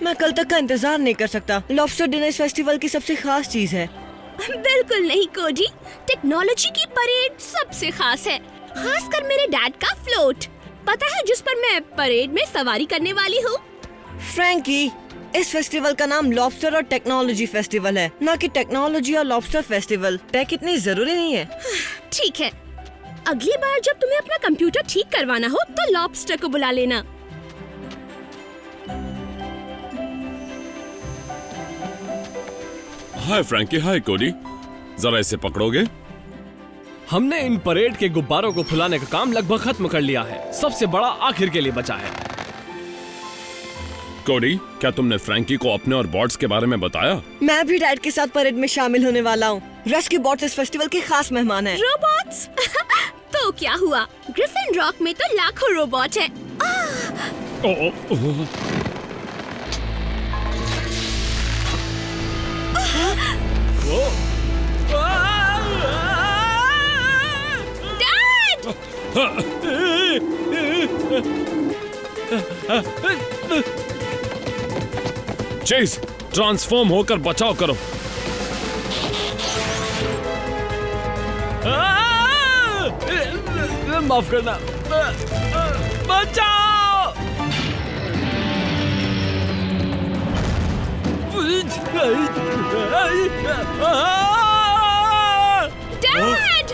मैं कल तक का इंतजार नहीं कर सकता। लॉबस्टर डिनर इस फेस्टिवल की सबसे खास चीज है। बिल्कुल नहीं कोडी, टेक्नोलॉजी की परेड सबसे खास है, खासकर मेरे डैड का फ्लोट। पता है जिस पर मैं परेड में सवारी करने वाली हूँ? फ्रैंकी, इस फेस्टिवल का नाम लॉबस्टर और टेक्नोलॉजी फेस्टिवल है, ना कि टेक्नोलॉजी और लॉबस्टर फेस्टिवल। टेक इतनी जरूरी नहीं है। ठीक है, अगली बार जब तुम्हें अपना कंप्यूटर ठीक करवाना हो तो लॉबस्टर को बुला लेना। हाय फ्रैंकी, हाय कोडी, जरा इसे पकड़ोगे? हमने इन परेड के गुब्बारों को फुलाने का काम लगभग खत्म कर लिया है। सबसे बड़ा आखिर के लिए बचा है। कोडी, क्या तुमने फ्रैंकी को अपने और बॉट्स के बारे में बताया? मैं भी डैड के साथ परेड में शामिल होने वाला हूँ। रेस्क्यू बॉट्स इस फेस्टिवल के खास मेहमान हैं। रोबोट्स? तो क्या हुआ, ग्रिफिन रॉक में तो लाखों रोबोट हैं। डैड! चेस, ट्रांसफॉर्म होकर बचाव करो। माफ करना, बचाओ! डैड!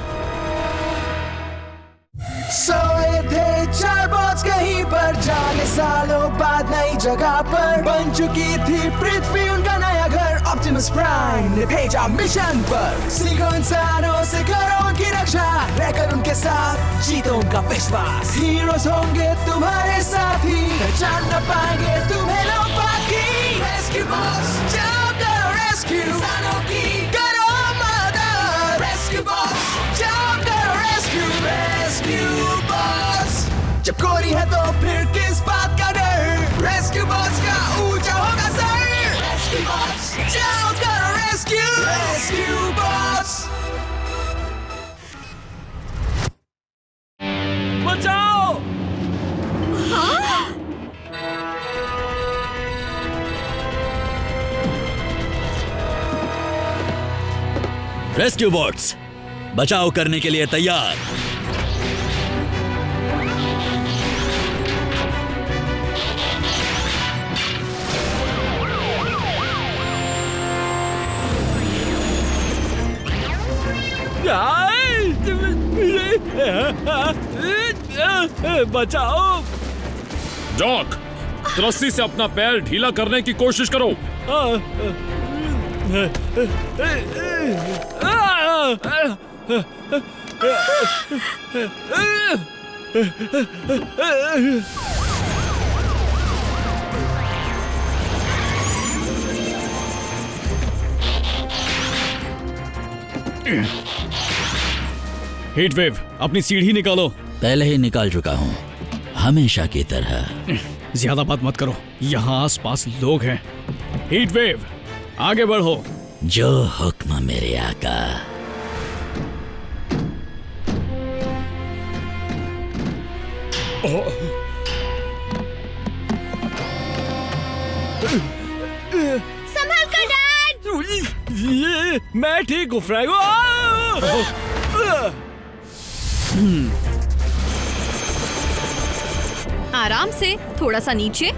सोए थे चार बॉट्स कहीं पर, जाने सालों बाद नई जगह पर बन चुकी थी पृथ्वी उनका नया घर। ऑप्टिमस प्राइम ने भेजा मिशन पर, सीखो इंसानों से करो उनकी रक्षा, रहकर उनके साथ जीतो उनका विश्वास। हीरोज होंगे तुम्हारे साथी, पहचान न पाएंगे तुम्हें लोग बाकी। रेस्क्यू बॉट्स, जाओ करो रेस्क्यू इंसानों की, करो मदद। रेस्क्यू बॉट्स, जाओ करो रेस्क्यू। रेस्क्यू बॉट्स, जब कोरी है तो फिर किस बात का डर, रेस्क्यू बॉट्स का ऊंचा होगा सर। रेस्क्यू बॉट्स, जाओ करो रेस्क्यू। रेस्क्यू बॉट्स, बचाओ! रेस्क्यू बॉट्स, बचाव करने के लिए तैयार। बचाओ! जॉक, रस्सी से अपना पैर ढीला करने की कोशिश करो। हीट वेव, अपनी सीढ़ी निकालो। पहले ही निकाल चुका हूँ, हमेशा की तरह। ज्यादा बात मत करो, यहाँ आसपास लोग हैं। हीट वेव, आगे बढ़ो। जो हुक्म मेरे आका। संभाल कर डैड! मैं ठीक हूँ फ्रैंक। आराम से, थोड़ा सा नीचे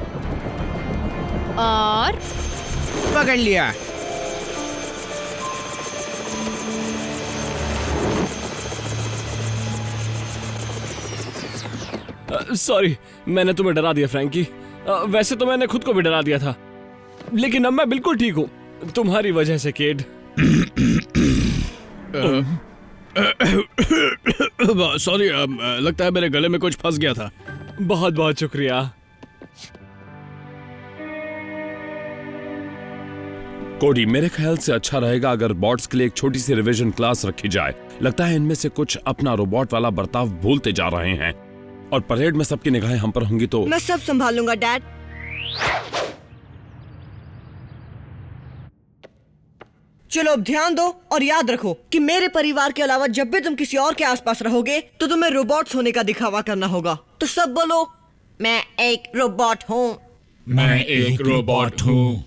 और पकड़ लिया। सॉरी, मैंने तुम्हें डरा दिया फ्रैंकी। वैसे तो मैंने खुद को भी डरा दिया था, लेकिन अब मैं बिल्कुल ठीक हूँ, तुम्हारी वजह से केड। सॉरी, लगता है मेरे गले में कुछ फंस गया था। बहुत बहुत शुक्रिया। कोडी, मेरे ख्याल से अच्छा रहेगा अगर बॉट्स के लिए एक छोटी सी रिवीजन क्लास रखी जाए। लगता है इनमें से कुछ अपना रोबोट वाला बर्ताव भूलते जा रहे हैं, और परेड में सबकी निगाहें हम पर होंगी तो। मैं सब संभालूंगा डैड। चलो अब ध्यान दो और याद रखो कि मेरे परिवार के अलावा जब भी तुम किसी और के आसपास रहोगे तो तुम्हें रोबोट्स होने का दिखावा करना होगा। तो सब बोलो, मैं एक रोबोट हूँ। मैं एक रोबोट हूँ।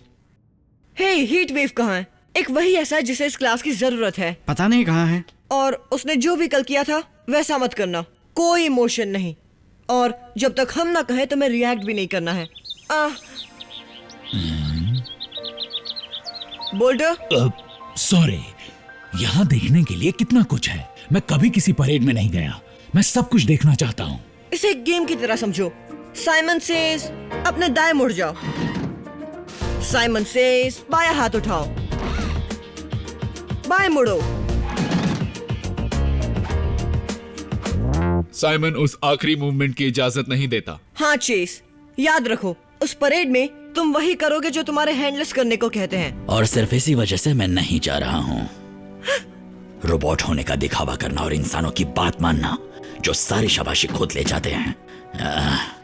हे, हीट वेव कहाँ है? एक वही ऐसा है जिसे इस क्लास की जरूरत है। पता नहीं कहाँ है। और उसने जो भी कल किया था वैसा मत करना, कोई इमोशन नहीं। और जब तक हम ना कहें तो मैं रिएक्ट भी नहीं करना है। बोल्डर, सॉरी, यहाँ देखने के लिए कितना कुछ है। मैं कभी किसी परेड में नहीं गया। मैं सब कुछ देखना चाहता हूँ। इसे एक गेम की तरह समझो। साइमन सेज अपने दाएं मुड़ जाओ। साइमन सेज बायां हाथ उठाओ। बाएं मुड़ो। साइमन उस आखिरी मूवमेंट की इजाजत नहीं देता। हाँ चेस, याद रखो उस परेड में तुम वही करोगे जो तुम्हारे हैंडलेस करने को कहते हैं। और सिर्फ इसी वजह से मैं नहीं जा रहा हूँ। रोबोट होने का दिखावा करना और इंसानों की बात मानना जो सारी शाबाशी खुद ले जाते हैं,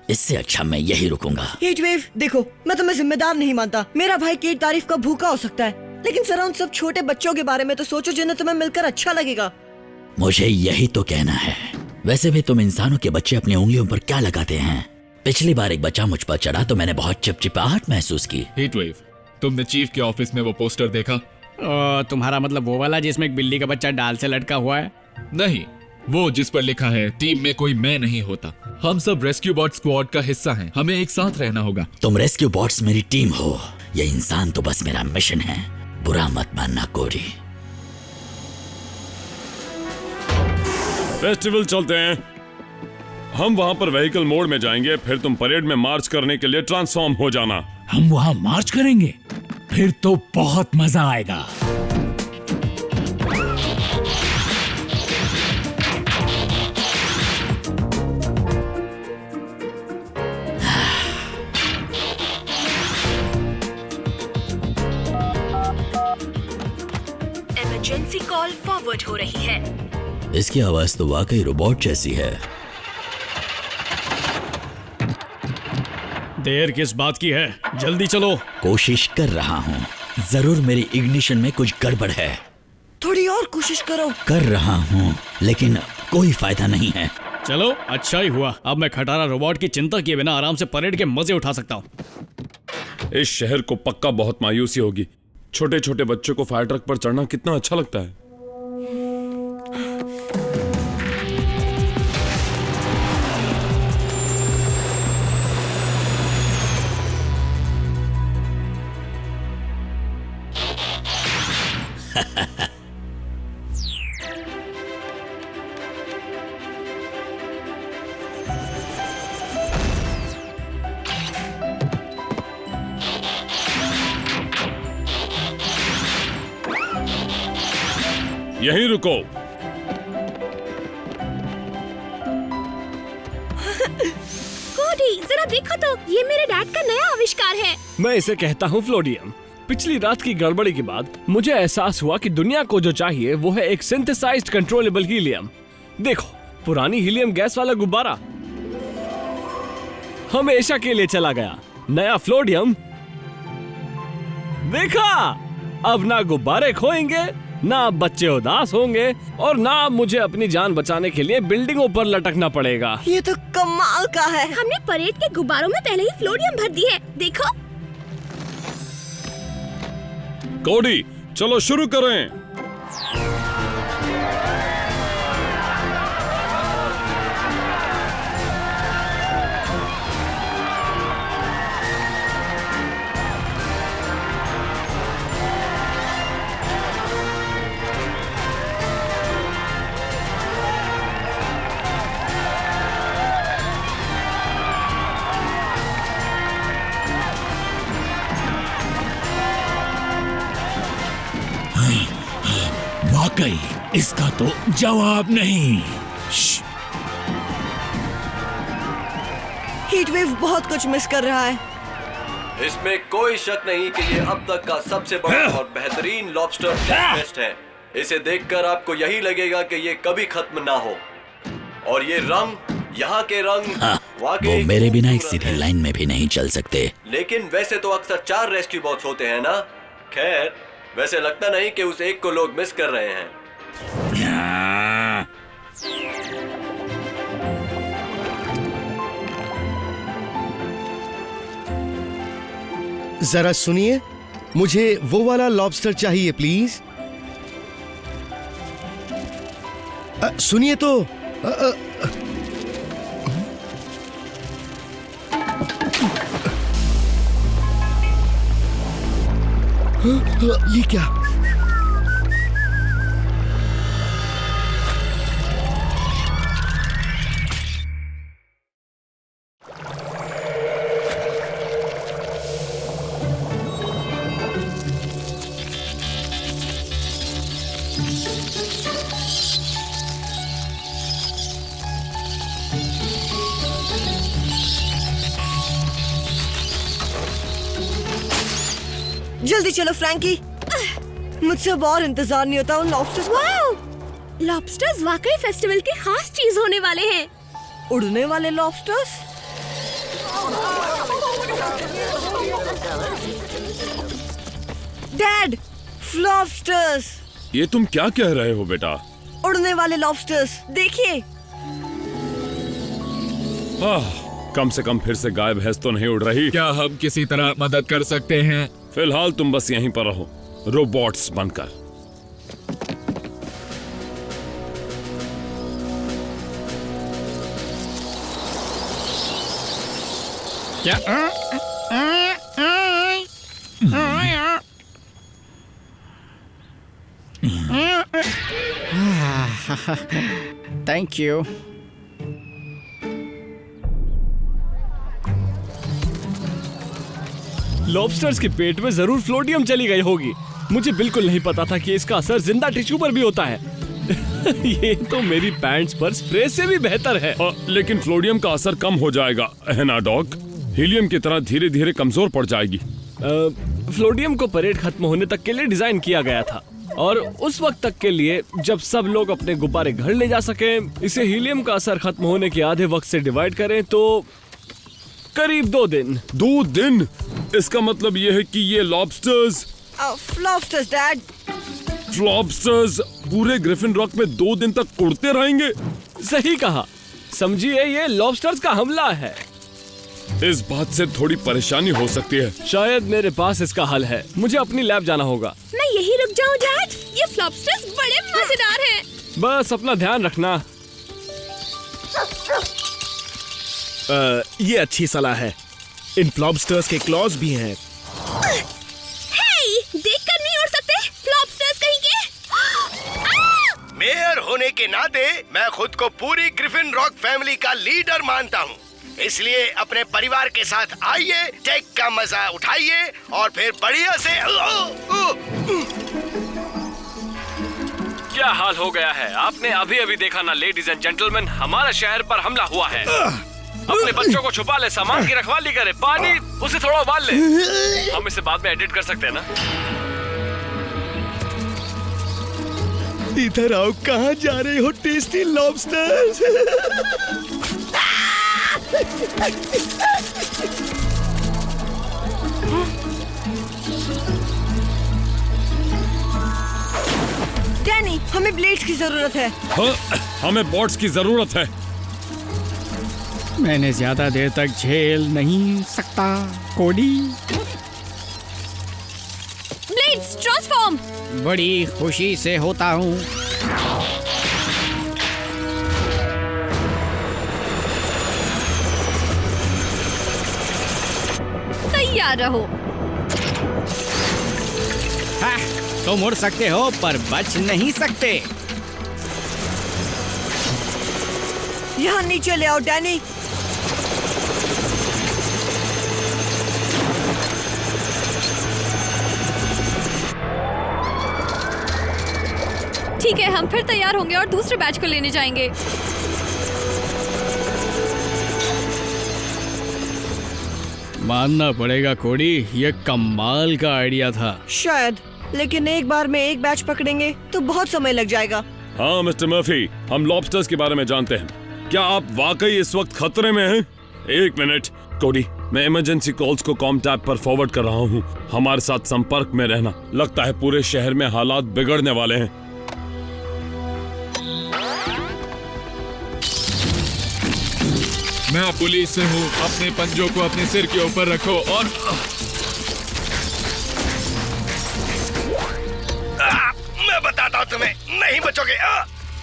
इससे अच्छा मैं यही रुकूंगा। हीटवेव, देखो मैं तुम्हें जिम्मेदार नहीं मानता। मेरा भाई की तारीफ का भूखा हो सकता है, लेकिन जरा उन सब छोटे बच्चों के बारे में तो सोचो जिन्हें तुम्हें मिलकर अच्छा लगेगा। मुझे यही तो कहना है। वैसे भी तुम इंसानों के बच्चे अपनी उंगलियों पर क्या लगाते हैं? पिछली बार एक बच्चा मुझ पर चढ़ा तो मैंने बहुत चिपचिपाहट महसूस की। हीटवेव, तुमने चीफ के ऑफिस में वो पोस्टर देखा? तुम्हारा मतलब वो वाला जिसमें एक बिल्ली का बच्चा डाल से लटका हुआ है? नहीं, वो जिस पर लिखा है टीम में कोई मैं नहीं होता, हम सब रेस्क्यू बॉट स्क्वाड का हिस्सा हैं, हमें एक साथ रहना होगा। तुम रेस्क्यू बॉट्स मेरी टीम हो, ये इंसान तो बस मेरा मिशन है। बुरा मत मानना कोडी। फेस्टिवल चलते हैं। हम वहां पर व्हीकल मोड में जाएंगे, फिर तुम परेड में मार्च करने के लिए ट्रांसफॉर्म हो जाना। हम वहाँ मार्च करेंगे? फिर तो बहुत मजा आएगा। इमरजेंसी कॉल फॉरवर्ड हो रही है। इसकी आवाज तो वाकई रोबोट जैसी है। देर किस बात की है, जल्दी चलो। कोशिश कर रहा हूँ, जरूर मेरी इग्निशन में कुछ गड़बड़ है। थोड़ी और कोशिश करो। कर रहा हूँ, लेकिन कोई फायदा नहीं है। चलो, अच्छा ही हुआ। अब मैं खटारा रोबोट की चिंता किए बिना आराम से परेड के मजे उठा सकता हूँ। इस शहर को पक्का बहुत मायूसी होगी। छोटे छोटे बच्चों को फायर ट्रक पर चढ़ना कितना अच्छा लगता है। यहीं रुको। कोडी, जरा देखो तो, ये मेरे डैड का नया आविष्कार है। मैं इसे कहता हूँ फ्लोडियम। पिछली रात की गड़बड़ी के बाद मुझे एहसास हुआ कि दुनिया को जो चाहिए वो है एक सिंथेसाइज्ड कंट्रोलेबल हीलियम। देखो, पुरानी हीलियम गैस वाला गुब्बारा हमेशा के लिए चला गया। नया फ्लोडियम, देखा, अब ना गुब्बारे खोएंगे, ना बच्चे उदास होंगे, और ना मुझे अपनी जान बचाने के लिए बिल्डिंगों पर लटकना पड़ेगा। ये तो कमाल का है। हमने परेड के गुब्बारों में पहले ही फ्लोडियम भर दी है, देखो। कोडी, चलो शुरू करें। वाकई इसका तो जवाब नहीं। हीटवेव बहुत कुछ मिस कर रहा है। इसमें कोई शक नहीं कि ये अब तक का सबसे बड़ा और बेहतरीन लॉबस्टर फेस्ट है। इसे देखकर आपको यही लगेगा कि ये कभी खत्म ना हो। और ये रंग, यहाँ के रंग वो मेरे बिना एक सीधी लाइन में भी नहीं चल सकते। लेकिन वैसे तो अक्सर 4 रेस्क्यू बॉट्स होते हैं ना। खैर, वैसे लगता नहीं कि उस एक को लोग मिस कर रहे हैं। जरा सुनिए, मुझे वो वाला लॉबस्टर चाहिए प्लीज। सुनिए तो। ये क्या? जल्दी चलो फ्रैंकी, मुझसे अब और इंतजार नहीं होता उन लॉबस्टर्स। वाओ! लॉबस्टर्स वाकई फेस्टिवल की खास चीज होने वाले हैं। उड़ने वाले लॉबस्टर्स? Dad, lobsters! ये तुम क्या कह रहे हो बेटा? उड़ने वाले लॉबस्टर्स, देखिए। कम से कम फिर से गाय भैंस तो नहीं उड़ रही। क्या हम किसी तरह मदद कर सकते हैं? फिलहाल तुम बस यहीं पर रहो, रोबोट्स बनकर। क्या? Thank you. लॉबस्टर्स के पेट में जरूर फ्लोटियम चली गई होगी। मुझे बिल्कुल नहीं पता था कि इसका असर जिंदा टिश्यू पर भी होता है। ये तो मेरी पैंट्स पर स्प्रे से भी बेहतर है। लेकिन फ्लोटियम का असर कम हो जाएगा, है ना डॉग? हीलियम की तरह धीरे धीरे कमजोर पड़ जाएगी। फ्लोटियम को परेड खत्म होने तक के लिए डिजाइन किया गया था, और उस वक्त तक के लिए जब सब लोग अपने गुब्बारे घर ले जा सके। इसे हीलियम का असर खत्म होने के आधे वक्त से डिवाइड करें तो करीब 2 दिन। 2 दिन? इसका मतलब ये है कि ये लॉबस्टर्स लॉबस्टर्स डैड, लॉबस्टर्स पूरे ग्रिफिन रॉक में 2 दिन तक उड़ते रहेंगे। सही कहा। समझिए ये लॉबस्टर्स का हमला है। इस बात से थोड़ी परेशानी हो सकती है। शायद मेरे पास इसका हल है। मुझे अपनी लैब जाना होगा। मैं यही रुक जाऊं डैड? ये लॉबस्टर्स बड़े मजेदार हैं। बस अपना ध्यान रखना। ये अच्छी सलाह है। इन लॉबस्टर्स के क्लॉज भी हैं। देखकर नहीं उड़ सकते लॉबस्टर्स कहीं के। मेयर होने के नाते मैं खुद को पूरी ग्रिफिन रॉक फैमिली का लीडर मानता हूँ, इसलिए अपने परिवार के साथ आइए, टेक का मजा उठाइए और फिर बढ़िया से। क्या हाल हो गया है? आपने अभी अभी देखा ना लेडीज एंड जेंटलमैन, हमारे शहर पर हमला हुआ है। अपने बच्चों को छुपा ले, सामान की रखवाली करे, पानी उसे थोड़ा उबाल ले। हम इसे बाद में एडिट कर सकते हैं ना? इधर आओ, कहाँ जा रहे हो टेस्टी लॉबस्टर्स? डैनी, हमें ब्लेड्स की जरूरत है। हमें बॉट्स की जरूरत है। मैंने ज्यादा देर तक झेल नहीं सकता कोडी। Blades transform. बड़ी खुशी से होता हूँ। तैयार रहो। तुम उड़ सकते हो पर बच नहीं सकते। यहाँ नीचे ले आओ डैनी। ठीक है, हम फिर तैयार होंगे और दूसरे बैच को लेने जाएंगे। मानना पड़ेगा कोडी, ये कमाल का आइडिया था। शायद, लेकिन एक बार में एक बैच पकड़ेंगे तो बहुत समय लग जाएगा। हाँ मिस्टर मर्फी, हम लॉबस्टर्स के बारे में जानते हैं। क्या आप वाकई इस वक्त खतरे में हैं? 1 मिनट कोडी, मैं इमरजेंसी कॉल्स को कॉम टैब पर फॉरवर्ड कर रहा हूँ। हमारे साथ संपर्क में रहना। लगता है पूरे शहर में हालात बिगड़ने वाले हैं। मैं पुलिस से हूँ। अपने पंजों को अपने सिर के ऊपर रखो और नहीं बचोगे।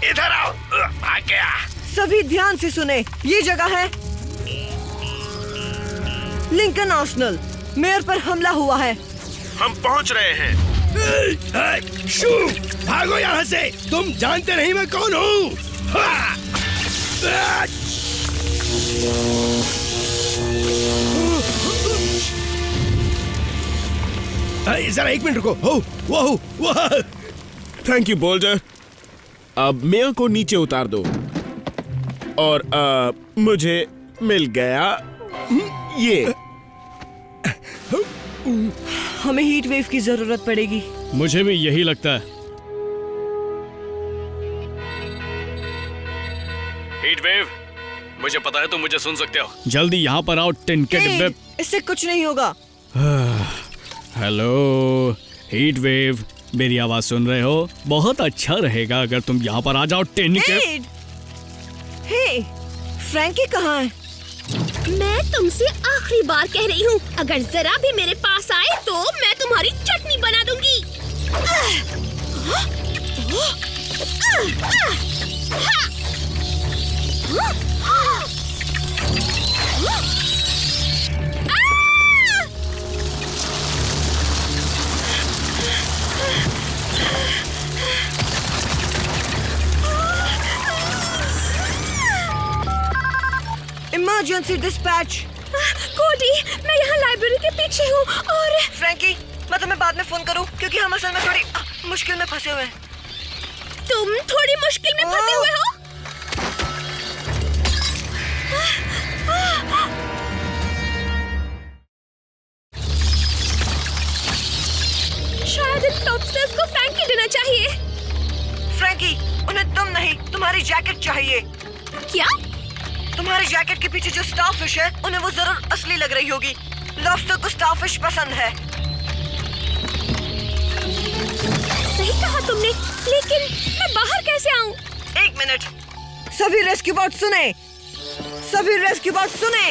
इधर आओ। भाग गया। सभी ध्यान से सुने, ये जगह है लिंकन आर्सेनल। मेयर पर हमला हुआ है। हम पहुंच रहे हैं। शू, भागो यहाँ से। तुम जानते नहीं मैं कौन हूँ। जरा एक मिनट रुको। वो थैंक यू बोल्डर। अब मेयर को नीचे उतार दो। और मुझे मिल गया ये। हमें हीट वेव की जरूरत पड़ेगी। मुझे भी यही लगता है। हीट वेव, मुझे पता है तुम मुझे सुन सकते हो। जल्दी यहाँ पर आओ। टिन के डिब्बे। इससे कुछ नहीं होगा। हेलो हीट वेव, मेरी आवाज सुन रहे हो? बहुत अच्छा रहेगा अगर तुम यहाँ पर आ जाओ। टिन के। हे, फ्रैंकी कहाँ है? मैं तुमसे आखिरी बार कह रही हूँ, अगर जरा भी मेरे पास आए तो मैं तुम्हारी चटनी बना दूंगी। Emergency dispatch. कोडी, मैं यहाँ लाइब्रेरी के पीछे हूँ और फ्रैंकी, मैं तुम्हें बाद में फोन करूँ क्योंकि हम असल में थोड़ी मुश्किल में फंसे हुए हैं। तुम थोड़ी मुश्किल में फंसे हुए हो? शायद इन लॉबस्टर्स को फ्रैंकी देना चाहिए। फ्रैंकी, उन्हें तुम नहीं, तुम्हारी जैकेट चाहिए। क्या? तुम्हारी जैकेट के पीछे जो स्टारफिश है, उन्हें वो जरूर असली लग रही होगी। लॉबस्टर को स्टारफिश पसंद है। सही कहा तुमने, लेकिन मैं बाहर कैसे आऊं? एक मिनट। सभी रेस्क्यू बॉट सुने। सभी रेस्क्यू बॉट सुने।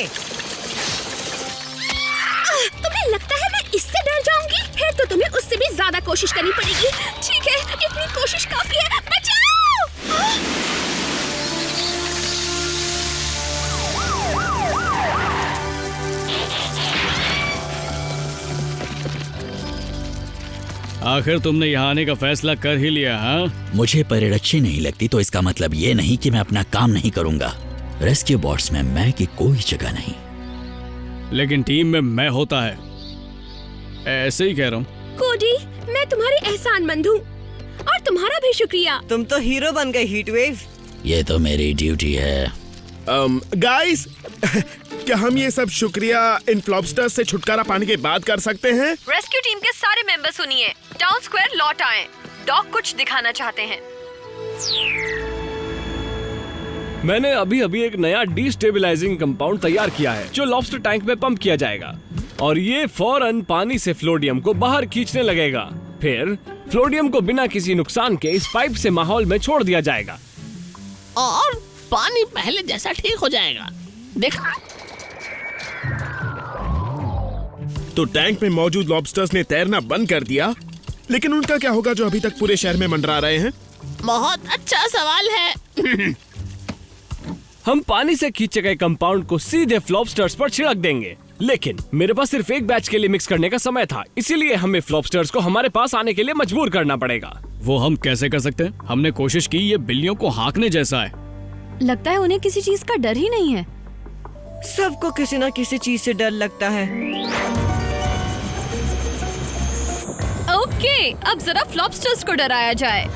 तुम्हें लगता है मैं इससे डर जाऊंगी? फिर तो तुम्हें उससे भी ज्यादा कोशिश करनी पड़ेगी। ठीक है, इतनी कोशिश काफी है। बचाओ! आखिर तुमने यहाँ आने का फैसला कर ही लिया, हाँ? मुझे परेड अच्छी नहीं लगती तो इसका मतलब ये नहीं कि मैं अपना काम नहीं करूंगा। रेस्क्यू बॉट्स में मैं की कोई जगह नहीं। लेकिन टीम में मैं होता है, ऐसे ही कह रहा हूँ। कोडी, मैं तुम्हारी एहसानमंद हूँ और तुम्हारा भी शुक्रिया। तुम तो हीरो बन गए हीट वेव। ये तो मेरी ड्यूटी है। गाइस, क्या हम ये सब शुक्रिया इन फ्लॉबस्टर्स से छुटकारा पाने के बाद कर सकते हैं? रेस्क्यू टीम के सारे मेंबर सुनिए, टाउन स्क्वायर लौट आएं। डॉग कुछ दिखाना चाहते हैं। मैंने अभी एक नया डिस्टेबलाइजिंग कंपाउंड तैयार किया है जो लॉबस्टर टैंक में पंप किया जाएगा और ये फौरन पानी से फ्लोडियम को बाहर खींचने लगेगा। फिर फ्लोडियम को बिना किसी नुकसान के इस पाइप से माहौल में छोड़ दिया जाएगा और पानी पहले जैसा ठीक हो जाएगा। देखा? तो टैंक में मौजूद लॉबस्टर्स ने तैरना बंद कर दिया, लेकिन उनका क्या होगा जो अभी तक पूरे शहर में मंडरा रहे हैं? बहुत अच्छा सवाल है। हम पानी से खींचे गए कंपाउंड को सीधे फ्लॉबस्टर्स पर छिड़क देंगे, लेकिन मेरे पास सिर्फ एक बैच के लिए मिक्स करने का समय था, इसीलिए हमें फ्लॉबस्टर्स को हमारे पास आने के लिए मजबूर करना पड़ेगा। वो हम कैसे कर सकते हैं? हमने कोशिश की, ये बिल्लियों को हाँकने जैसा है। लगता है उन्हें किसी चीज का डर ही नहीं है। सबको किसी न किसी चीज से डर लगता है। ओके, अब जरा फ्लॉबस्टर्स को डराया जाए।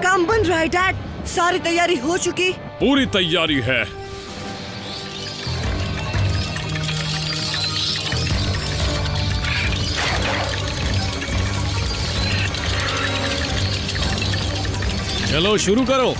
काम बन रहा है डैड। सारी तैयारी हो चुकी? पूरी तैयारी है। चलो शुरू करो।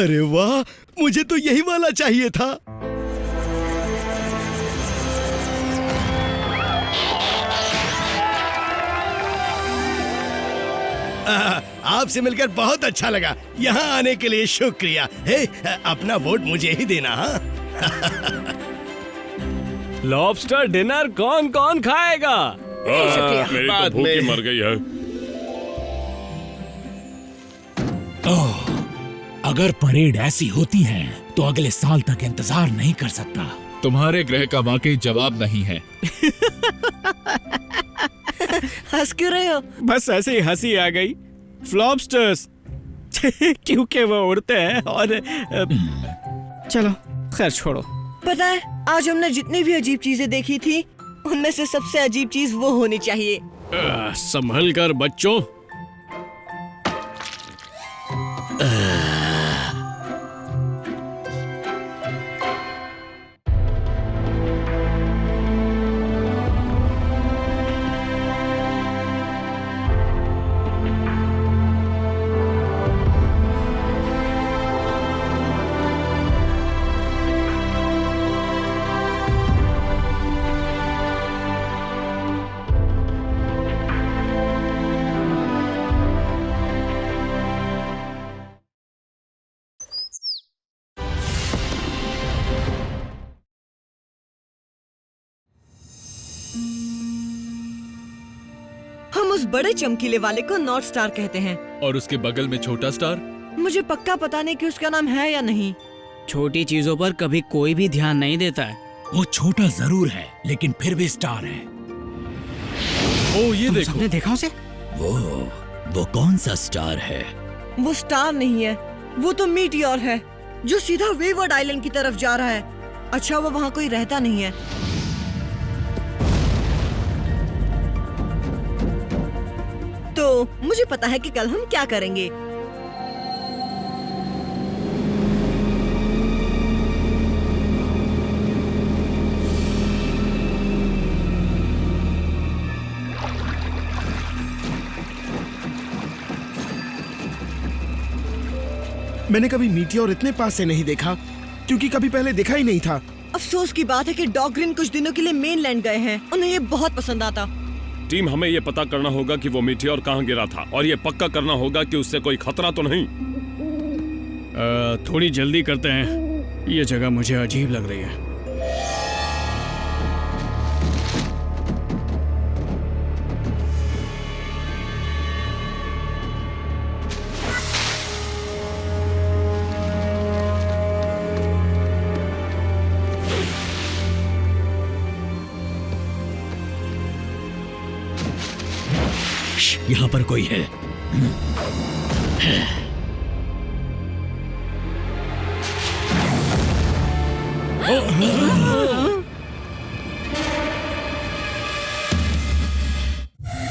अरे वाह, मुझे तो यही वाला चाहिए था। आपसे मिलकर बहुत अच्छा लगा। यहाँ आने के लिए शुक्रिया। हे, अपना वोट मुझे ही देना। हाँ। लॉबस्टर डिनर कौन कौन खाएगा? मेरी तो भूख ही मर गई है। ओह, अगर परेड ऐसी होती है तो अगले साल तक इंतजार नहीं कर सकता। तुम्हारे ग्रह का वाकई जवाब नहीं है। हंस क्यों रहे हो? बस ऐसे ही हंसी आ गई। फ्लॉबस्टर्स क्योंकि वो उड़ते हैं और चलो खैर छोड़ो। पता है, आज हमने जितनी भी अजीब चीजें देखी थी उनमें से सबसे अजीब चीज वो होनी चाहिए। संभल कर बच्चों। हम उस बड़े चमकीले वाले को नॉर्थ स्टार कहते हैं। और उसके बगल में छोटा स्टार? मुझे पक्का पता नहीं कि उसका नाम है या नहीं। छोटी चीजों पर कभी कोई भी ध्यान नहीं देता है। वो छोटा जरूर है लेकिन फिर भी स्टार है। ओ ये देखो। तुमने देखा उसे? वो कौन सा स्टार है? वो स्टार नहीं है, वो तो मीटियोर है जो सीधा वेवर्ड आइलैंड की तरफ जा रहा है। अच्छा, वो वहाँ कोई रहता नहीं है। तो मुझे पता है कि कल हम क्या करेंगे। मैंने कभी मीटियोर इतने पास से नहीं देखा, क्योंकि कभी पहले देखा ही नहीं था। अफसोस की बात है कि डॉग ग्रीन कुछ दिनों के लिए मेनलैंड गए हैं। उन्हें ये बहुत पसंद आता। टीम, हमें ये पता करना होगा कि वो मीटियोर कहाँ गिरा था और ये पक्का करना होगा कि उससे कोई खतरा तो नहीं। थोड़ी जल्दी करते हैं, ये जगह मुझे अजीब लग रही है। यहाँ पर कोई है।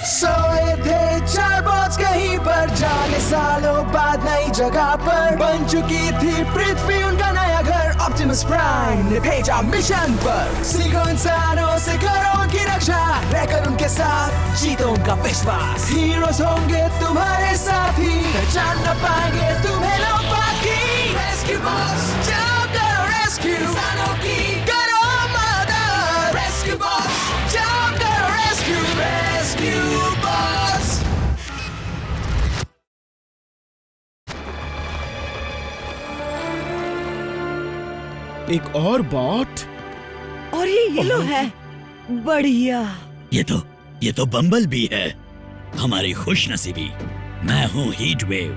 सोए थे चार बॉस कहीं पर, जाने सालों बाद नई जगह पर बन चुकी थी पृथ्वी उनका नया घर। ऑप्टिमस प्राइम ने भेजा मिशन पर, सीखो इंसानों से करो उनकी रक्षा, रहकर उनके साथ जीतो उनका विश्वास। हीरोज होंगे तुम्हारे साथी, पहचान न पाएंगे तुम्हें लोग बाकी। रेस्क्यू बॉस जाओ करो रेस्क्यू, इंसानों की करो मदद। रेस्क्यू बॉस जाओ करो रेस्क्यू, रेस्क्यू बॉस। एक और बॉट, और ये येलो है। बढ़िया। ये तो बम्बल भी है। हमारी खुशनसीबी। मैं हूँ हीट वेव,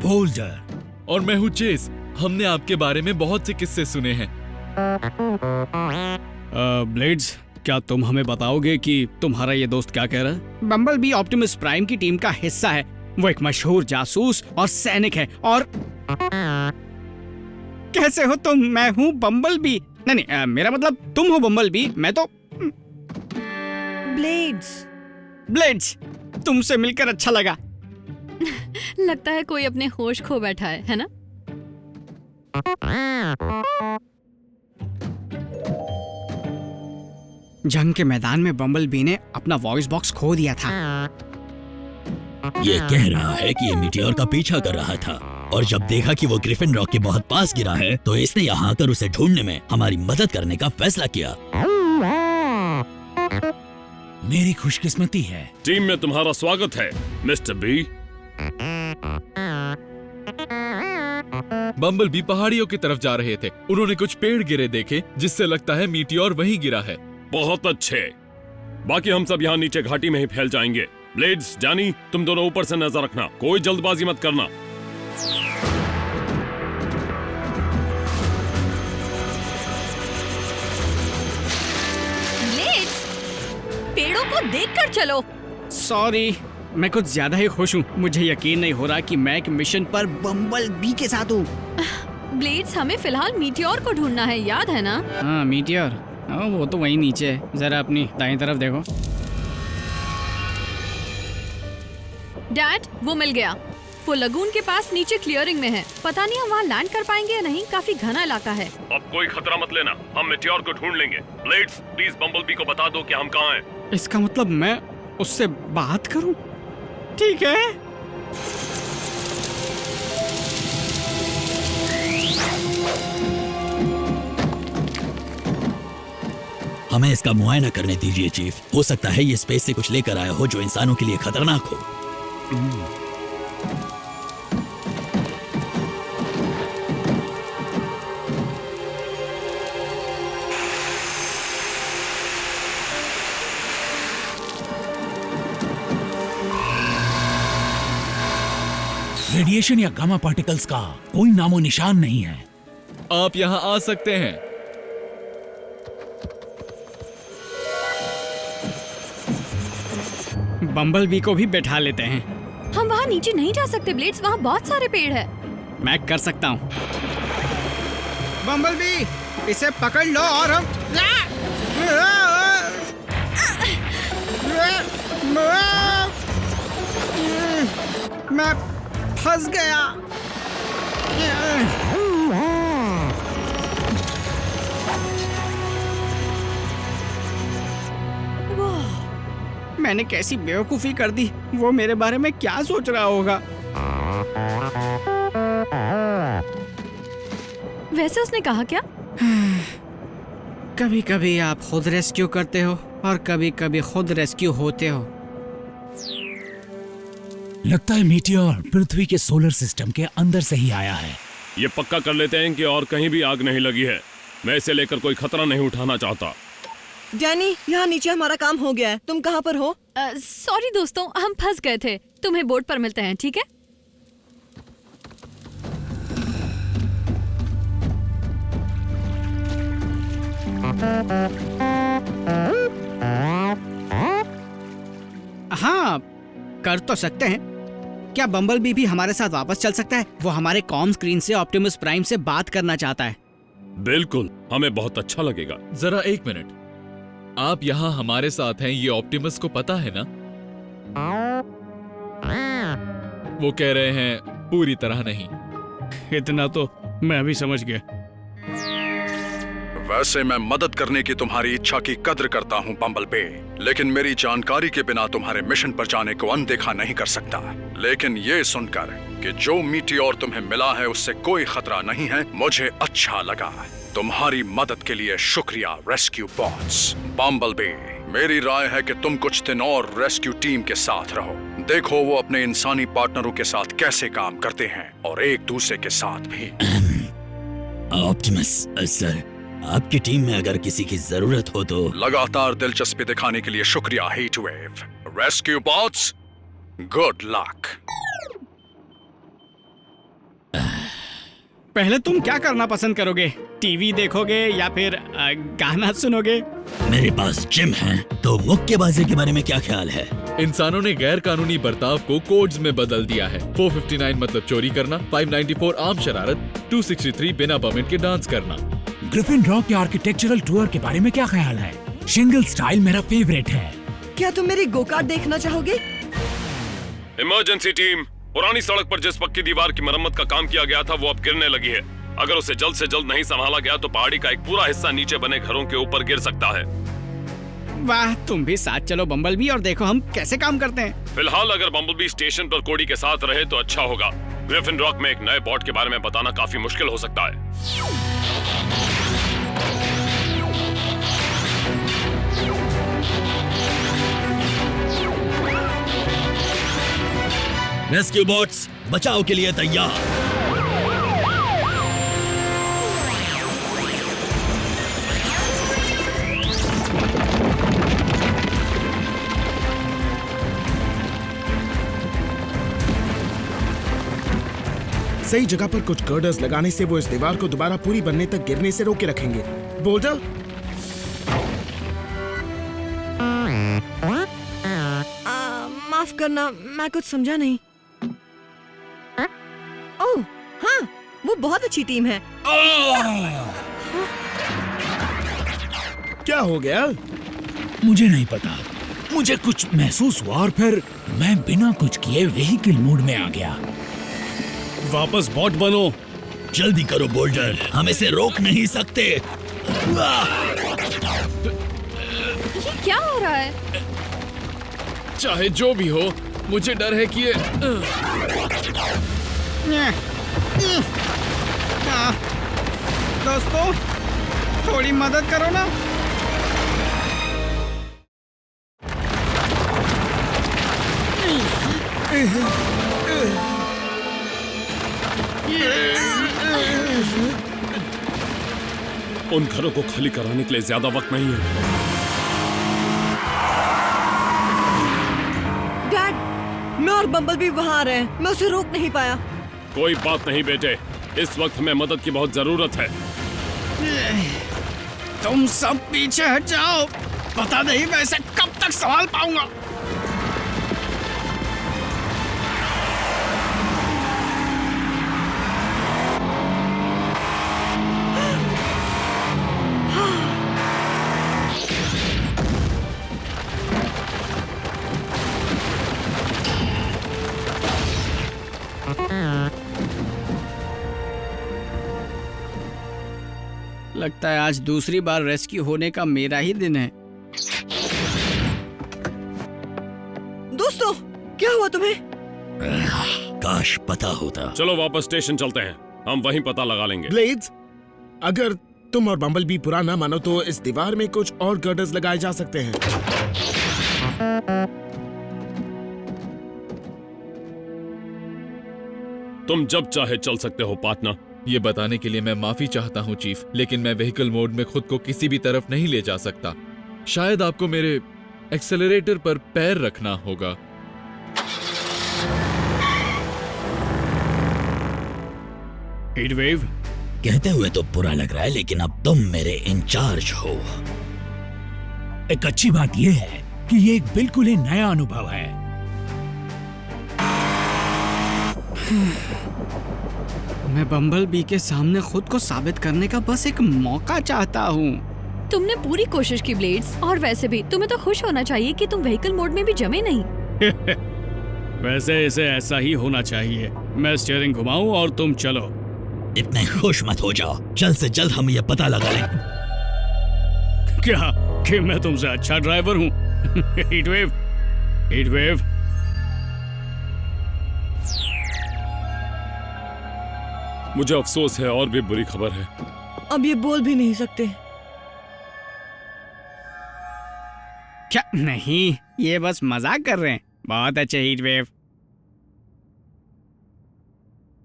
बोल्डर। और मैं हूँ चेस। हमने आपके बारे में बहुत से किस्से सुने हैं। ब्लेड्स, क्या तुम हमें बताओगे कि तुम्हारा ये दोस्त क्या कह रहा है? बम्बल बी ऑप्टिमस प्राइम की टीम का हिस्सा है। वो एक मशहूर जासूस और सैनिक है। और कैसे हो तुम? मैं हूँ बम्बल बी। नहीं, मेरा मतलब तुम हो बम्बल बी, मैं तो ब्लेड्स। तुमसे मिलकर अच्छा लगा। लगता है कोई अपने होश खो बैठा है ना? जंग के मैदान में बम्बल बी ने अपना वॉइस बॉक्स खो दिया था। ये कह रहा है कि ये मीटियोर का पीछा कर रहा था और जब देखा कि वो ग्रिफिन रॉक के बहुत पास गिरा है तो इसने यहाँ आकर उसे ढूंढने में हमारी मदद करने का फैसला किया। मेरी खुशकिस्मती है। टीम में तुम्हारा स्वागत है मिस्टर बी। बम्बल बी पहाड़ियों की तरफ जा रहे थे। उन्होंने कुछ पेड़ गिरे देखे जिससे लगता है मीटियोर वहीं गिरा है। बहुत अच्छे, बाकी हम सब यहाँ नीचे घाटी में ही फैल जाएंगे। ब्लेड्स, जानी, तुम दोनों ऊपर से नजर रखना, कोई जल्दबाजी मत करना। ब्लेड्स, पेड़ों को देखकर चलो। सॉरी, मैं कुछ ज्यादा ही खुश हूँ। मुझे यकीन नहीं हो रहा कि मैं एक मिशन पर बम्बल बी के साथ हूँ। ब्लेड्स, हमें फिलहाल मीटियोर को ढूंढना है, याद है ना? हाँ, मीटियोर, वो तो वहीं नीचे है। जरा अपनी दाईं तरफ देखो। डैड, वो मिल गया। वो लगून के पास नीचे क्लियरिंग में है। पता नहीं हम वहाँ लैंड कर पाएंगे या नहीं, काफी घना इलाका है। अब कोई खतरा मत लेना, हम मीटियोर को ढूंढ लेंगे। ब्लेड्स, प्लीज बम्बलबी को बता दो कि हम कहाँ हैं। इसका मतलब मैं उससे बात करूं? ठीक है। हमें इसका मुआयना करने दीजिए चीफ। हो सकता है ये स्पेस से कुछ लेकर आया हो जो इंसानों के लिए खतरनाक हो। रेडिएशन या गामा पार्टिकल्स का कोई नामो निशान नहीं है। आप यहाँ आ सकते हैं। बम्बलबी को भी बैठा लेते हैं। हम वहाँ नीचे नहीं जा सकते ब्लेड्स, वहाँ बहुत सारे पेड़ है। मैं कर सकता हूँ। बम्बलबी, इसे पकड़ लो और हम मैं फंस गया। मैंने कैसी बेवकूफी कर दी। वो मेरे बारे में क्या सोच रहा होगा। वैसे उसने कहा क्या? कभी कभी आप खुद रेस्क्यू करते हो और कभी कभी खुद रेस्क्यू होते हो। लगता है मीटियोर पृथ्वी के सोलर सिस्टम के अंदर से ही आया है। ये पक्का कर लेते हैं कि और कहीं भी आग नहीं लगी है। मैं इसे लेकर कोई खतरा नहीं उठाना चाहता। डैनी, यहाँ नीचे हमारा काम हो गया है। तुम कहाँ पर हो? सॉरी दोस्तों, हम फंस गए थे। तुम्हें बोर्ड पर मिलते हैं, ठीक है? हाँ, कर तो सकते हैं। क्या बम्बलबी भी हमारे साथ वापस चल सकता है? वो हमारे कॉम स्क्रीन से ऑप्टिमस प्राइम से बात करना चाहता है। बिल्कुल, हमें बहुत अच्छा लगेगा। जरा एक मिनट, आप यहाँ हमारे साथ हैं, ये ऑप्टिमस को पता है ना? वो कह रहे हैं पूरी तरह नहीं। इतना तो मैं भी समझ गया। वैसे मैं मदद करने की तुम्हारी इच्छा की कद्र करता हूँ बम्बलबी, लेकिन मेरी जानकारी के बिना तुम्हारे मिशन पर जाने को अनदेखा नहीं कर सकता। लेकिन ये सुनकर कि जो मीटियोर तुम्हें मिला है उससे कोई खतरा नहीं है, मुझे अच्छा लगा। तुम्हारी मदद के लिए शुक्रिया रेस्क्यू बॉट्स। बम्बलबी, मेरी राय है कि तुम कुछ दिन और रेस्क्यू टीम के साथ रहो। देखो वो अपने इंसानी पार्टनरों के साथ कैसे काम करते हैं और एक दूसरे के साथ भी। ऑप्टिमस सर, आपकी टीम में अगर किसी की जरूरत हो तो। लगातार दिलचस्पी दिखाने के लिए शुक्रिया heatwave. Rescue bots, good luck. पहले तुम क्या करना पसंद करोगे? टीवी देखोगे या फिर गाना सुनोगे? मेरे पास जिम है, तो मुक्केबाजी के बारे में क्या ख्याल है? इंसानों ने गैर कानूनी बर्ताव को कोड्स में बदल दिया है। 459 मतलब चोरी करना, 594 आम शरारत, 263 बिना परमिट के डांस करना। ग्रिफिन रॉक के आर्किटेक्चरल टूर के बारे में क्या ख्याल है? शिंगल स्टाइल मेरा फेवरेट है। क्या तुम मेरी गोकार्ट देखना चाहोगे? इमरजेंसी टीम, पुरानी सड़क पर जिस पक्की दीवार की मरम्मत का काम किया गया था वो अब गिरने लगी है। अगर उसे जल्द से जल्द नहीं संभाला गया तो पहाड़ी का एक पूरा हिस्सा नीचे बने घरों के ऊपर गिर सकता है। वाह, तुम भी साथ चलो बम्बलबी और देखो हम कैसे काम करते हैं। फिलहाल अगर बम्बलबी स्टेशन पर कोडी के साथ रहे तो अच्छा होगा। ग्रिफिन रॉक में एक नए बॉट के बारे में बताना काफी मुश्किल हो सकता है। रेस्क्यू बोट्स बचाव के लिए तैयार। सही जगह पर कुछ गर्डर्स लगाने से वो इस दीवार को दोबारा पूरी बनने तक गिरने से रोके रखेंगे। बोल्डर, माफ करना, मैं कुछ समझा नहीं। ओह हाँ, वो बहुत अच्छी टीम है। क्या हो गया? मुझे नहीं पता, मुझे कुछ महसूस हुआ और फिर मैं बिना कुछ किए व्हीकल मोड में आ गया। वापस बॉट बनो। जल्दी करो बोल्डर, हम इसे रोक नहीं सकते। ये क्या हो रहा है? चाहे जो भी हो, मुझे डर है कि ये दोस्तों, थोड़ी मदद करो ना। उन घरों को खाली कराने के लिए ज्यादा वक्त नहीं है। डैड, मैं और बम्बलबी वहाँ आ रहे हैं। मैं उसे रोक नहीं पाया। कोई बात नहीं बेटे, इस वक्त हमें मदद की बहुत जरूरत है। तुम सब पीछे हट जाओ। पता नहीं मैं इसे कब तक संभाल पाऊंगा। लगता है आज दूसरी बार रेस्क्यू होने का मेरा ही दिन है। दोस्तों, क्या हुआ तुम्हें? काश पता होता। चलो वापस स्टेशन चलते हैं, हम वहीं पता लगा लेंगे। ब्लेड्स, अगर तुम और बम्बलबी बुरा ना मानो तो इस दीवार में कुछ और गर्डर्स लगाए जा सकते हैं। तुम जब चाहे चल सकते हो पार्टनर। ये बताने के लिए मैं माफी चाहता हूँ चीफ, लेकिन मैं व्हीकल मोड में खुद को किसी भी तरफ नहीं ले जा सकता। शायद आपको मेरे एक्सेलरेटर पर पैर रखना होगा। हीटवेव, कहते हुए तो बुरा लग रहा है, लेकिन अब तुम मेरे इंचार्ज हो। एक अच्छी बात यह है कि ये एक बिल्कुल ही नया अनुभव है। मैं बम्बलबी के सामने खुद को साबित करने का बस एक मौका चाहता हूँ। तुमने पूरी कोशिश की ब्लेड्स, और वैसे भी तुम्हें तो खुश होना चाहिए कि तुम व्हीकल मोड में भी जमे नहीं। वैसे इसे ऐसा ही होना चाहिए। मैं स्टीयरिंग घुमाऊं और तुम चलो। इतने खुश मत हो जाओ, जल्द से जल्द हम ये पता लगा लें। क्या कि मैं तुमसे अच्छा ड्राइवर हूँ? Heatwave, heatwave. मुझे अफसोस है, और भी बुरी खबर है। अब ये बोल भी नहीं सकते। क्या? नहीं, ये बस मजाक कर रहे हैं। बहुत अच्छे हीटवेव।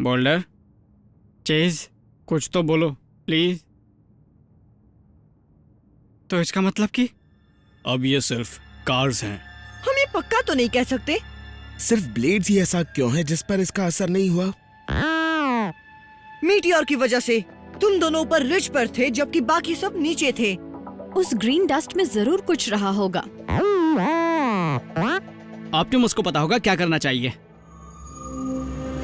बोल्डर, चेज, कुछ तो बोलो प्लीज। तो इसका मतलब कि अब ये सिर्फ कार्स हैं। हम ये पक्का तो नहीं कह सकते। सिर्फ ब्लेड्स ही ऐसा क्यों है जिस पर इसका असर नहीं हुआ? मीटियोर की वजह से। तुम दोनों ऊपर रिज पर थे जबकि बाकी सब नीचे थे। उस ग्रीन डस्ट में जरूर कुछ रहा होगा। ऑप्टिमस को पता होगा क्या करना चाहिए।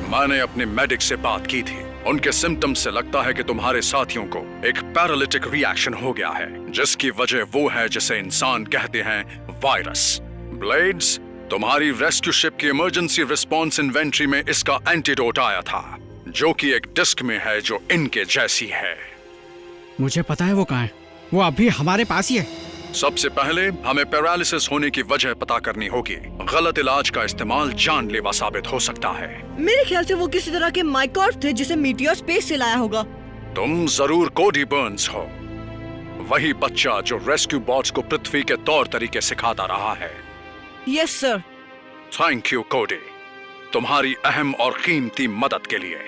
मैंने अपने मेडिक से बात की थी। उनके सिम्टम्स से लगता है कि तुम्हारे साथियों को एक पैरालिटिक रिएक्शन हो गया है, जिसकी वजह वो है जिसे इंसान कहते हैं वायरस। ब्लेड्स, तुम्हारी रेस्क्यू शिप की इमरजेंसी रिस्पॉन्स इन्वेंट्री में इसका एंटीडोट आया था, जो कि एक डिस्क में है जो इनके जैसी है। मुझे पता है वो कहाँ है। वो अभी हमारे पास ही है। सबसे पहले हमें पैरालिसिस होने की वजह पता करनी होगी। गलत इलाज का इस्तेमाल जानलेवा साबित हो सकता है। मेरे ख्याल से वो किसी तरह के माइकॉर्ड थे जिसे मीटियोर स्पेस से लाया होगा। तुम जरूर कोडी बर्न्स हो, वही बच्चा जो रेस्क्यू बॉट्स को पृथ्वी के तौर तरीके सिखाता रहा है। Yes sir. थैंक यू कोडी, तुम्हारी अहम और कीमती मदद के लिए।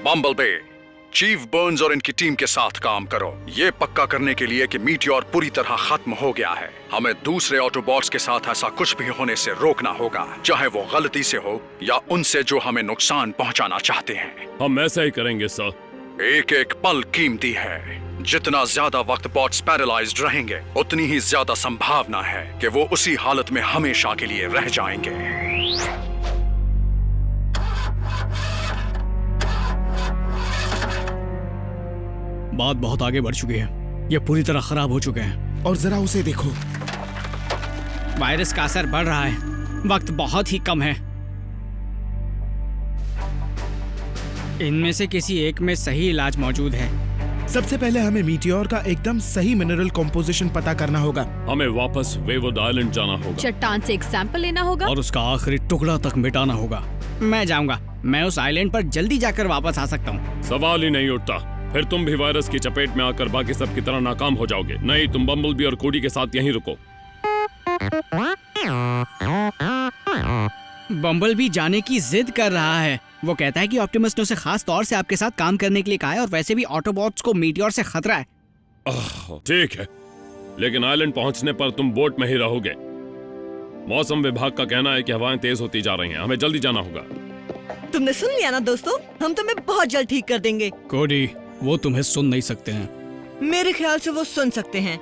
बम्बलबे, चीफ बर्न्स और इनकी टीम के साथ काम करो, ये पक्का करने के लिए कि मीटियोर पूरी तरह खत्म हो गया है। हमें दूसरे ऑटोबॉट्स के साथ ऐसा कुछ भी होने से रोकना होगा, चाहे वो गलती से हो या उनसे जो हमें नुकसान पहुंचाना चाहते हैं। हम ऐसा ही करेंगे सर। एक एक पल कीमती है। जितना ज्यादा वक्त बॉट्स पैरालाइज्ड रहेंगे, उतनी ही ज्यादा संभावना है कि वो उसी हालत में हमेशा के लिए रह जाएंगे। बात बहुत आगे बढ़ चुकी है, ये पूरी तरह खराब हो चुके हैं। और जरा उसे देखो, वायरस का असर बढ़ रहा है, वक्त बहुत ही कम है। इनमें से किसी एक में सही इलाज मौजूद है। सबसे पहले हमें मीटियोर का एकदम सही मिनरल कॉम्पोजिशन पता करना होगा। हमें वापस वेवुड आइलैंड जाना होगा, चट्टान से एक सैंपल लेना होगा और उसका आखिरी टुकड़ा तक मिटाना होगा। मैं जाऊंगा, मैं उस आइलैंड पर जल्दी जाकर वापस आ सकता हूँ। सवाल ही नहीं उठता, फिर तुम भी वायरस की चपेट में आकर बाकी सब की तरह नाकाम हो जाओगे। नहीं, तुम बम्बलबी और कोडी के साथ यहीं रुको। बम्बलबी जाने की जिद कर रहा है। वो कहता है कि ऑप्टिमस ने उसे खास तौर से आपके साथ काम करने के लिए कहा है, और वैसे भी ऑटोबॉट्स को मीटियोर से खतरा है। ठीक है, लेकिन आइलैंड पहुंचने पर तुम बोट में ही रहोगे। मौसम विभाग का कहना है कि हवाएं तेज होती जा रही हैं, हमें जल्दी जाना होगा। तुमने सुन लिया ना दोस्तों, हम तुम्हें बहुत जल्द ठीक कर देंगे। कोडी, वो तुम्हें सुन नहीं सकते हैं। मेरे ख्याल से वो सुन सकते हैं।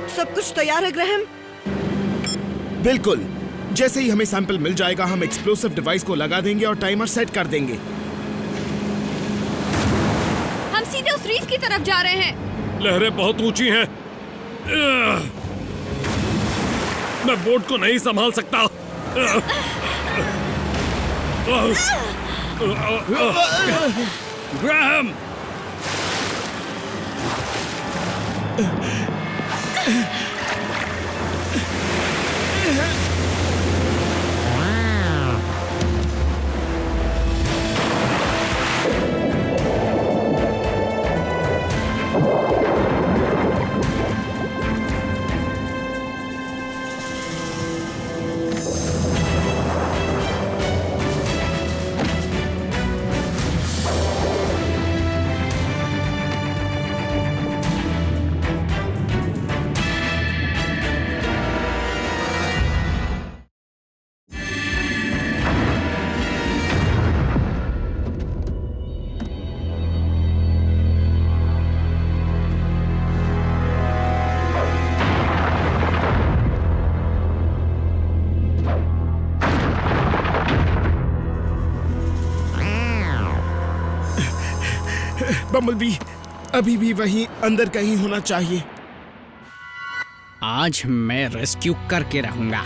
सब कुछ तैयार है ग्रैहम? बिल्कुल, जैसे ही हमें सैंपल मिल जाएगा हम एक्सप्लोसिव डिवाइस को लगा देंगे और टाइमर सेट कर देंगे। हम सीधे उस रीफ की तरफ जा रहे हैं। लहरें बहुत ऊंची हैं, मैं बोट को नहीं संभाल सकता। ग्राहम! बम्बलबी अभी भी वहीं अंदर कहीं होना चाहिए। आज मैं रेस्क्यू करके रहूंगा।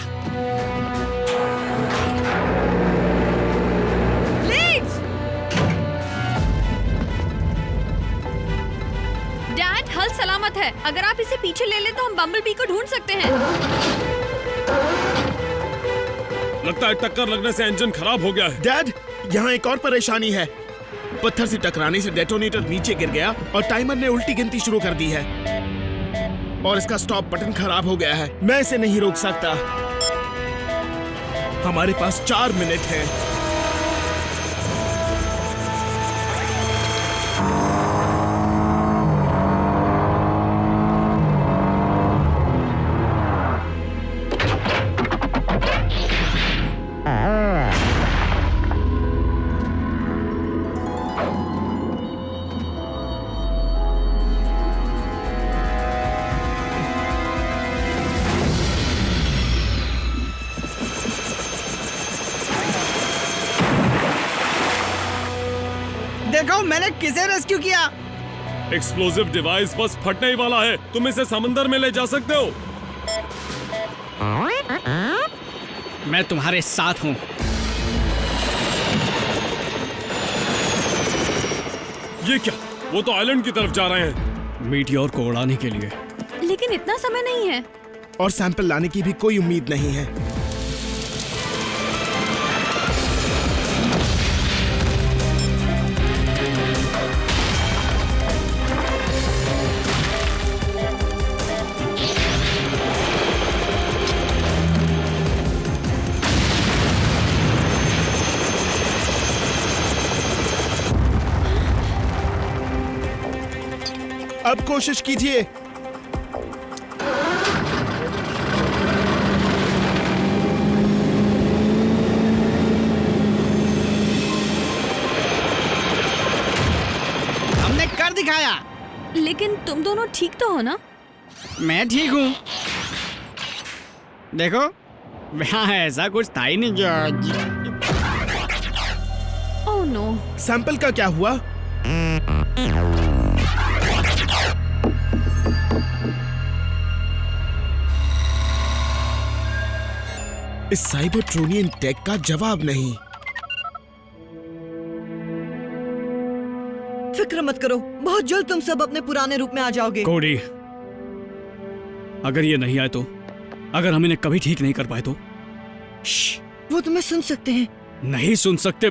डैड, हल सलामत है। अगर आप इसे पीछे ले ले तो हम बम्बलबी को ढूंढ सकते हैं। लगता है टक्कर लगने से इंजन खराब हो गया है। डैड, यहाँ एक और परेशानी है। पत्थर से टकराने से डेटोनेटर नीचे गिर गया और टाइमर ने उल्टी गिनती शुरू कर दी है, और इसका स्टॉप बटन खराब हो गया है। मैं इसे नहीं रोक सकता। हमारे पास 4 मिनट है। देखो मैंने किसे रेस्क्यू किया। एक्सप्लोसिव डिवाइस बस फटने ही वाला है, तुम इसे समंदर में ले जा सकते हो। मैं तुम्हारे साथ हूँ। ये क्या? वो तो आइलैंड की तरफ जा रहे हैं। मीटियोर को उड़ाने के लिए। लेकिन इतना समय नहीं है। और सैंपल लाने की भी कोई उम्मीद नहीं है। अब कोशिश कीजिए। हमने कर दिखाया। लेकिन तुम दोनों ठीक तो हो ना? मैं ठीक हूँ। देखो, वहाँ ऐसा कुछ था ही नहीं जॉर्ज। Oh no. सैंपल का क्या हुआ? इस साइबरट्रोनियन टेक का जवाब नहीं। फिक्र मत करो, बहुत जल्द तुम सब अपने पुराने रूप में आ जाओगे। कोडी, अगर ये नहीं आए तो, अगर हम इन्हें कभी ठीक नहीं कर पाए तो? वो तुम्हें सुन सकते हैं। नहीं सुन सकते।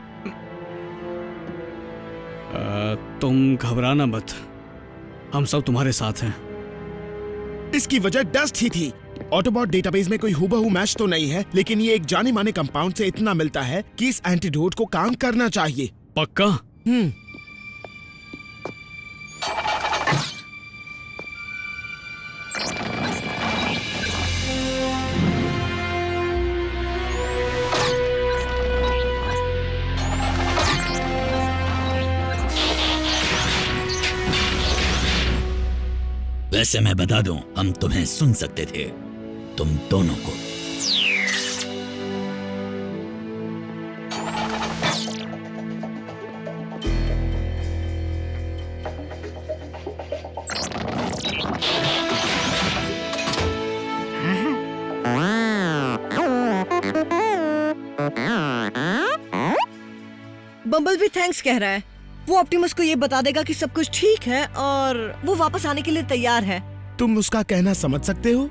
तुम घबराना मत, हम सब तुम्हारे साथ हैं। इसकी वजह डस्ट ही थी। ऑटोबॉट डेटाबेस में कोई हूबहू मैच तो नहीं है, लेकिन ये एक जाने माने कंपाउंड से इतना मिलता है कि इस एंटीडोट को काम करना चाहिए। पक्का? वैसे मैं बता दूं, हम तुम्हें सुन सकते थे, तुम दोनों को। बम्बल भी थैंक्स कह रहा है। वो ऑप्टिमस को ये बता देगा कि सब कुछ ठीक है और वो वापस आने के लिए तैयार है। तुम उसका कहना समझ सकते हो?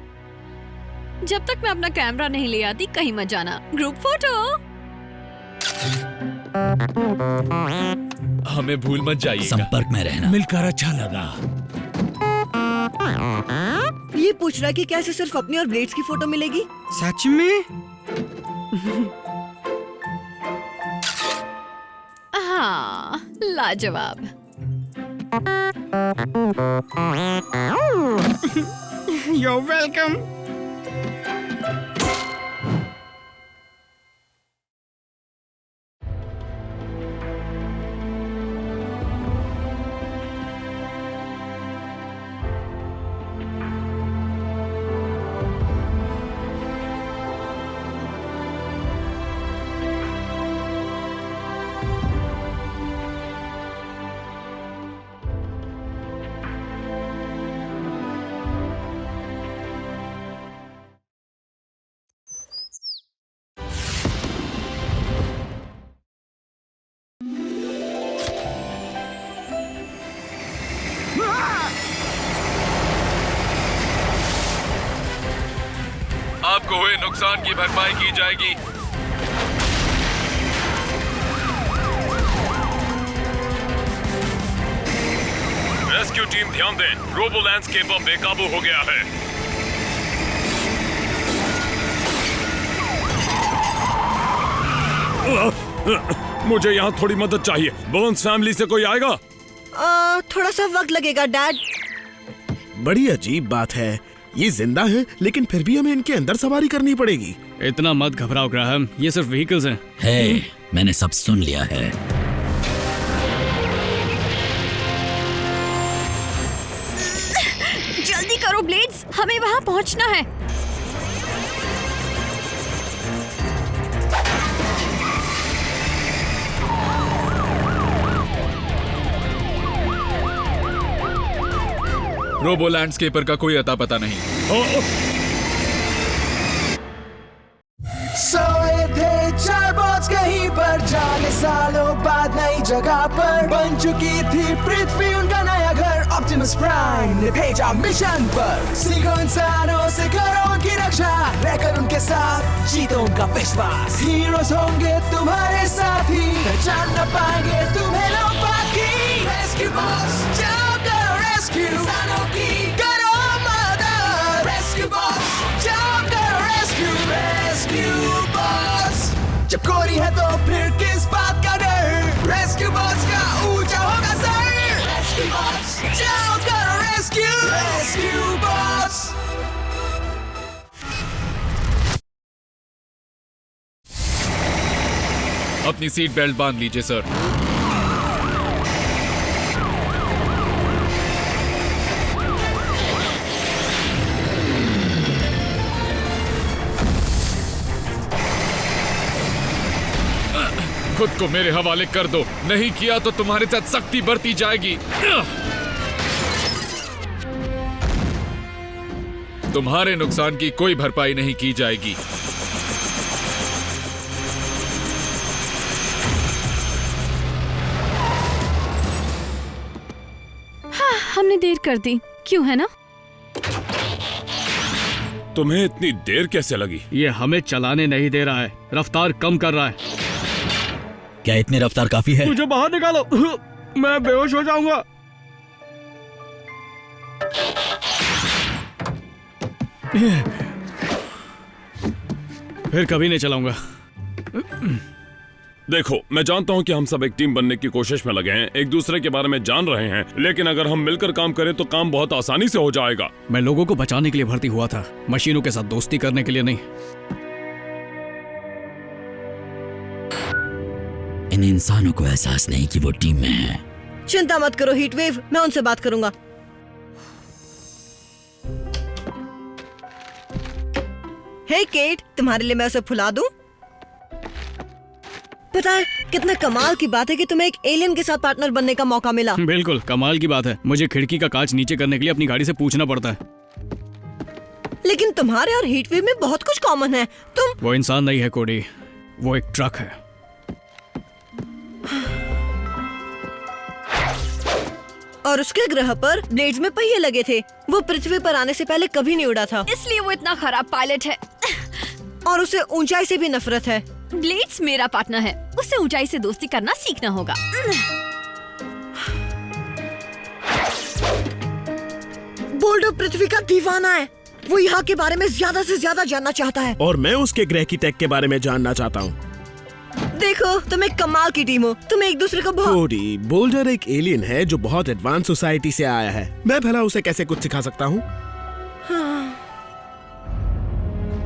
जब तक मैं अपना कैमरा नहीं ले आती कहीं मत जाना। Group photo. हमें भूल मत जाइए। संपर्क में रहना। मिलकर अच्छा लगा। ये पूछ रहा है कि कैसे सिर्फ अपनी और ब्लेड्स की फोटो मिलेगी। सच में? हाँ, लाजवाब। You're welcome. आपको हुए नुकसान की भरपाई की जाएगी। रेस्क्यू टीम ध्यान दें, रोबो लैंडस्केपर बेकाबू हो गया है। मुझे यहाँ थोड़ी मदद चाहिए। बर्न्स फैमिली से कोई आएगा? थोड़ा सा वक्त लगेगा डैड। बड़ी अजीब बात है, ये जिंदा है लेकिन फिर भी हमें इनके अंदर सवारी करनी पड़ेगी। इतना मत घबराओ ग्राहम, ये सिर्फ व्हीकल्स हैं। हे, मैंने सब सुन लिया है। जल्दी करो ब्लेड्स, हमें वहाँ पहुँचना है। रोबो लैंडस्केपर का कोई अता पता नहीं। So पर, जाने सालों बाद नई जगह पर बन चुकी थी पृथ्वी उनका नया घर। ऑप्टिमस प्राइम ने भेजा मिशन पर, सीखो इंसानों से करो उनकी रक्षा, रहकर उनके साथ जीतो उनका विश्वास। हीरोज होंगे तुम्हारे साथी, पहचान न पाएंगे तुम्हें लोग बाकी। रेस्क्यू बॉस जाओ करो रेस्क्यू, इंसानों की करो मदद। रेस्क्यू बॉस जाओ करो रेस्क्यू, रेस्क्यू बॉस। जब कोरी है तो फिर किस बात का डर, रेस्क्यू बॉस का ऊंचा होगा सर। रेस्क्यू बॉस जाओ करो रेस्क्यू, रेस्क्यू बॉस। अपनी सीट बेल्ट बांध लीजिए सर। खुद को मेरे हवाले कर दो, नहीं किया तो तुम्हारे साथ सख्ती बरती जाएगी। तुम्हारे नुकसान की कोई भरपाई नहीं की जाएगी। हाँ, हमने देर कर दी, क्यों है ना? तुम्हें इतनी देर कैसे लगी? ये हमें चलाने नहीं दे रहा है, रफ्तार कम कर रहा है। क्या इतनी रफ्तार काफी है? मुझे बाहर निकालो, मैं बेहोश हो जाऊंगा। फिर कभी नहीं चलाऊंगा। देखो, मैं जानता हूं कि हम सब एक टीम बनने की कोशिश में लगे हैं, एक दूसरे के बारे में जान रहे हैं, लेकिन अगर हम मिलकर काम करें तो काम बहुत आसानी से हो जाएगा। मैं लोगों को बचाने के लिए भर्ती हुआ था, मशीनों के साथ दोस्ती करने के लिए नहीं। इन इंसानों को एहसास नहीं कि वो टीम में है। चिंता मत करो हीटवेव, मैं उनसे बात करूंगा। हे केट, तुम्हारे लिए मैं उसे फुला दूं? पता है कितना कमाल की बात है कि तुम्हें एक एलियन के साथ पार्टनर बनने का मौका मिला। बिल्कुल कमाल की बात है। मुझे खिड़की का कांच नीचे करने के लिए अपनी गाड़ी से पूछना पड़ता है। लेकिन तुम्हारे और हीटवेव में बहुत कुछ कॉमन है। तुम वो इंसान नहीं है कोडी, वो एक ट्रक है। और उसके ग्रह पर ब्लेड्स में पहिए लगे थे। वो पृथ्वी पर आने से पहले कभी नहीं उड़ा था, इसलिए वो इतना खराब पायलट है। और उसे ऊंचाई से भी नफरत है। ब्लेड्स मेरा पार्टनर है, उसे ऊंचाई से दोस्ती करना सीखना होगा। बोल्डो पृथ्वी का दीवाना है, वो यहाँ के बारे में ज्यादा से ज्यादा जानना चाहता है। और मैं उसके ग्रह की टेक के बारे में जानना चाहता हूँ। देखो, तुम एक कमाल की टीम हो, तुम एक दूसरे को बहुत। कोडी, बोल्डर एक एलियन है जो बहुत एडवांस सोसाइटी से आया है। मैं भला उसे कैसे कुछ सिखा सकता हूँ?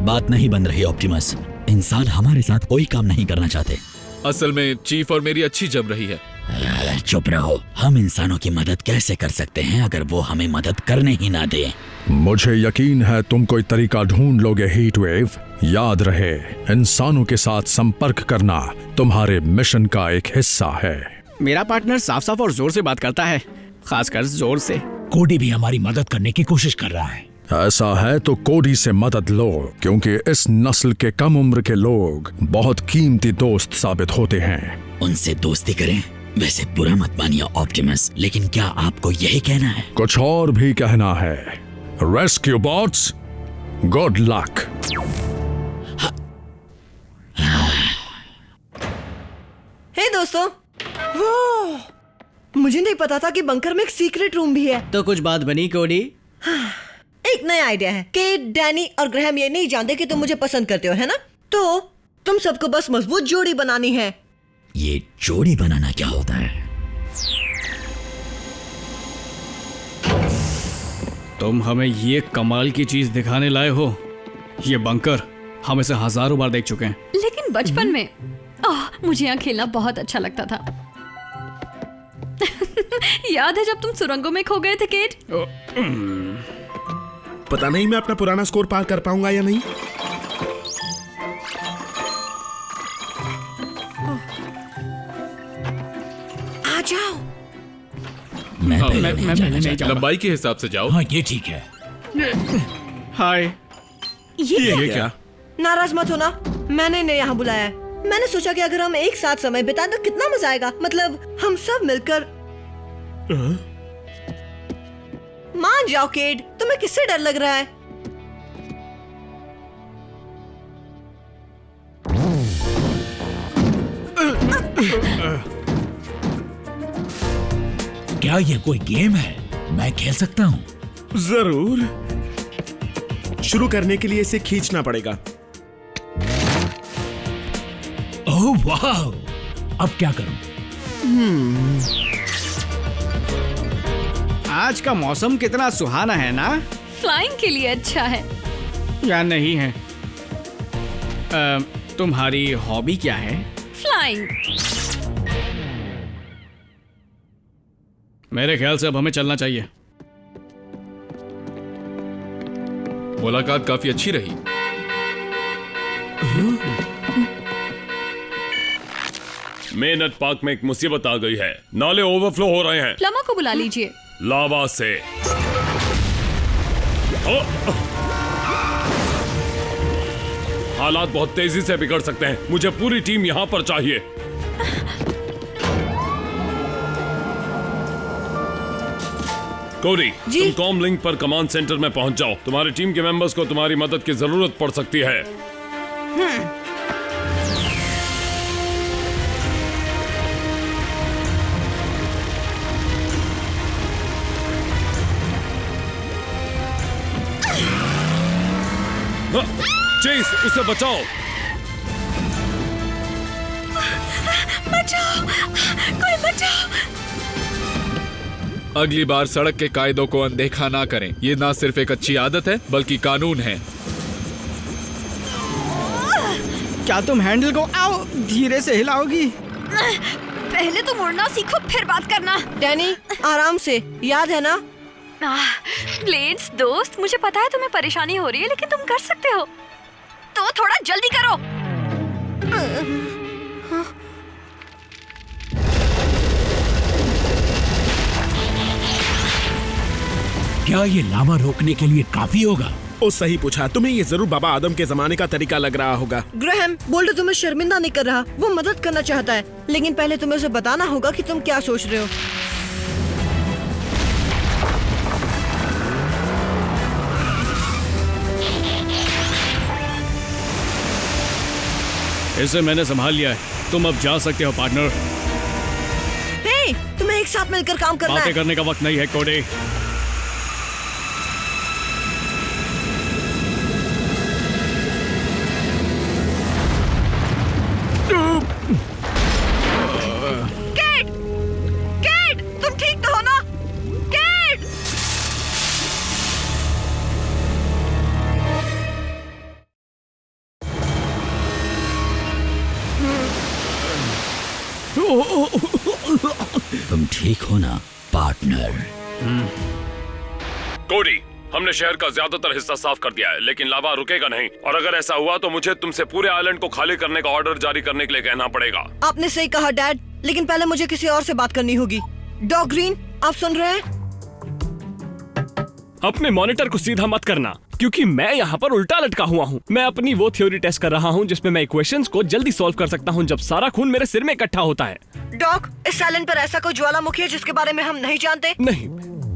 बात नहीं बन रही ऑप्टिमस। इंसान हमारे साथ कोई काम नहीं करना चाहते। असल में चीफ और मेरी अच्छी जम रही है। चुप रहो। हम इंसानों की मदद कैसे कर सकते हैं अगर वो हमें मदद करने ही ना दे? मुझे यकीन है तुम कोई तरीका ढूंढ लोगे हीटवेव। याद रहे, इंसानों के साथ संपर्क करना तुम्हारे मिशन का एक हिस्सा है। मेरा पार्टनर साफ साफ और जोर से बात करता है, खासकर जोर से। कोडी भी हमारी मदद करने की कोशिश कर रहा है। ऐसा है तो कोडी से मदद लो, क्योंकि इस नस्ल के कम उम्र के लोग बहुत कीमती दोस्त साबित होते हैं। उनसे दोस्ती करें? वैसे बुरा मत मानिए ऑप्टिमस, लेकिन क्या आपको यही कहना है? कुछ और भी कहना है। Rescue bots, good luck. Hey दोस्तों, वो मुझे नहीं पता था कि बंकर में एक सीक्रेट रूम भी है। तो कुछ बात बनी कोडी? एक नया आइडिया है। केट, डैनी और ग्रैहम ये नहीं जानते कि तुम मुझे पसंद करते हो, है ना? तो तुम सबको बस मजबूत जोड़ी बनानी है। ये जोड़ी बनाना क्या होता है? तुम हमें ये कमाल की चीज दिखाने लाए हो? ये बंकर हम इसे हजारों बार देख चुके हैं। लेकिन बचपन में मुझे यहाँ खेलना बहुत अच्छा लगता था। याद है जब तुम सुरंगों में खो गए थे केट? पता नहीं मैं अपना पुराना स्कोर पार कर पाऊंगा या नहीं। आ जाओ। मैं पहले नहीं जाऊंगा। लंबाई के हिसाब से जाओ। हाँ, ये ठीक है। हाय। ये क्या? नाराज मत होना, मैंने इन्हें यहाँ बुलाया है। मैंने सोचा कि अगर हम एक साथ समय बिताएं तो कितना मजा आएगा। मतलब हम सब मिलकर। मान जाओ केड, तुम्हें किससे डर लग रहा है? क्या ये कोई गेम है? मैं खेल सकता हूँ? जरूर। शुरू करने के लिए इसे खींचना पड़ेगा। ओह वाह! अब क्या करूं? आज का मौसम कितना सुहाना है ना? फ्लाइंग के लिए अच्छा है या नहीं है? तुम्हारी हॉबी क्या है? फ्लाइंग। मेरे ख्याल से अब हमें चलना चाहिए। मुलाकात काफी अच्छी रही। मेनट पार्क में एक मुसीबत आ गई है। नाले ओवरफ्लो हो रहे हैं। प्लम्बर को बुला लीजिए। लावा से। हालात बहुत तेजी से बिगड़ सकते हैं। मुझे पूरी टीम यहाँ पर चाहिए। कोडी, तुम कॉम लिंक पर कमांड सेंटर में पहुंच जाओ। तुम्हारी टीम के मेंबर्स को तुम्हारी मदद की जरूरत पड़ सकती है। चेस, उसे बचाओ। बचाओ, कोई बचाओ। अगली बार सड़क के कायदों को अनदेखा ना करें। ये ना सिर्फ एक अच्छी आदत है बल्कि कानून है। क्या तुम हैंडल को धीरे से हिलाओगी? पहले तुम उड़ना सीखो फिर बात करना। डैनी, आराम से, याद है ना? ब्लेड्स दोस्त, मुझे पता है तुम्हें परेशानी हो रही है, लेकिन तुम कर सकते हो। तो थोड़ा जल्दी करो। क्या ये लावा रोकने के लिए काफी होगा? ओ सही पूछा। तुम्हें ये जरूर बाबा आदम के जमाने का तरीका लग रहा होगा। ग्रैहम, बोल्डर तुम्हें शर्मिंदा नहीं कर रहा। वो मदद करना चाहता है, लेकिन पहले तुम्हें उसे बताना होगा कि तुम क्या सोच रहे हो। इसे मैंने संभाल लिया है। तुम अब जा सकते हो पार्टनर। हे, तुम्हें एक साथ मिलकर काम करना है। बातें करने का वक्त नहीं है कोडी। केट! केट! तुम ठीक तो हो ना? केट! तुम ठीक हो ना पार्टनर? कोडी, हमने शहर का ज्यादातर हिस्सा साफ कर दिया है, लेकिन लावा रुकेगा नहीं। और अगर ऐसा हुआ तो मुझे तुमसे पूरे आइलैंड को खाली करने का ऑर्डर जारी करने के लिए कहना पड़ेगा। आपने सही कहा डैड, लेकिन पहले मुझे किसी और से बात करनी होगी। डॉग ग्रीन, आप सुन रहे हैं? अपने मॉनिटर को सीधा मत करना, क्योंकि मैं यहाँ पर उल्टा लटका हुआ हूँ। मैं अपनी वो थ्योरी टेस्ट कर रहा हूँ जिसमें मैं इक्वेशंस को जल्दी सॉल्व कर सकता हूँ जब सारा खून मेरे सिर में इकट्ठा होता है। डॉग, इस आइलैंड पर ऐसा कोई ज्वालामुखी है जिसके बारे में हम नहीं जानते? नहीं,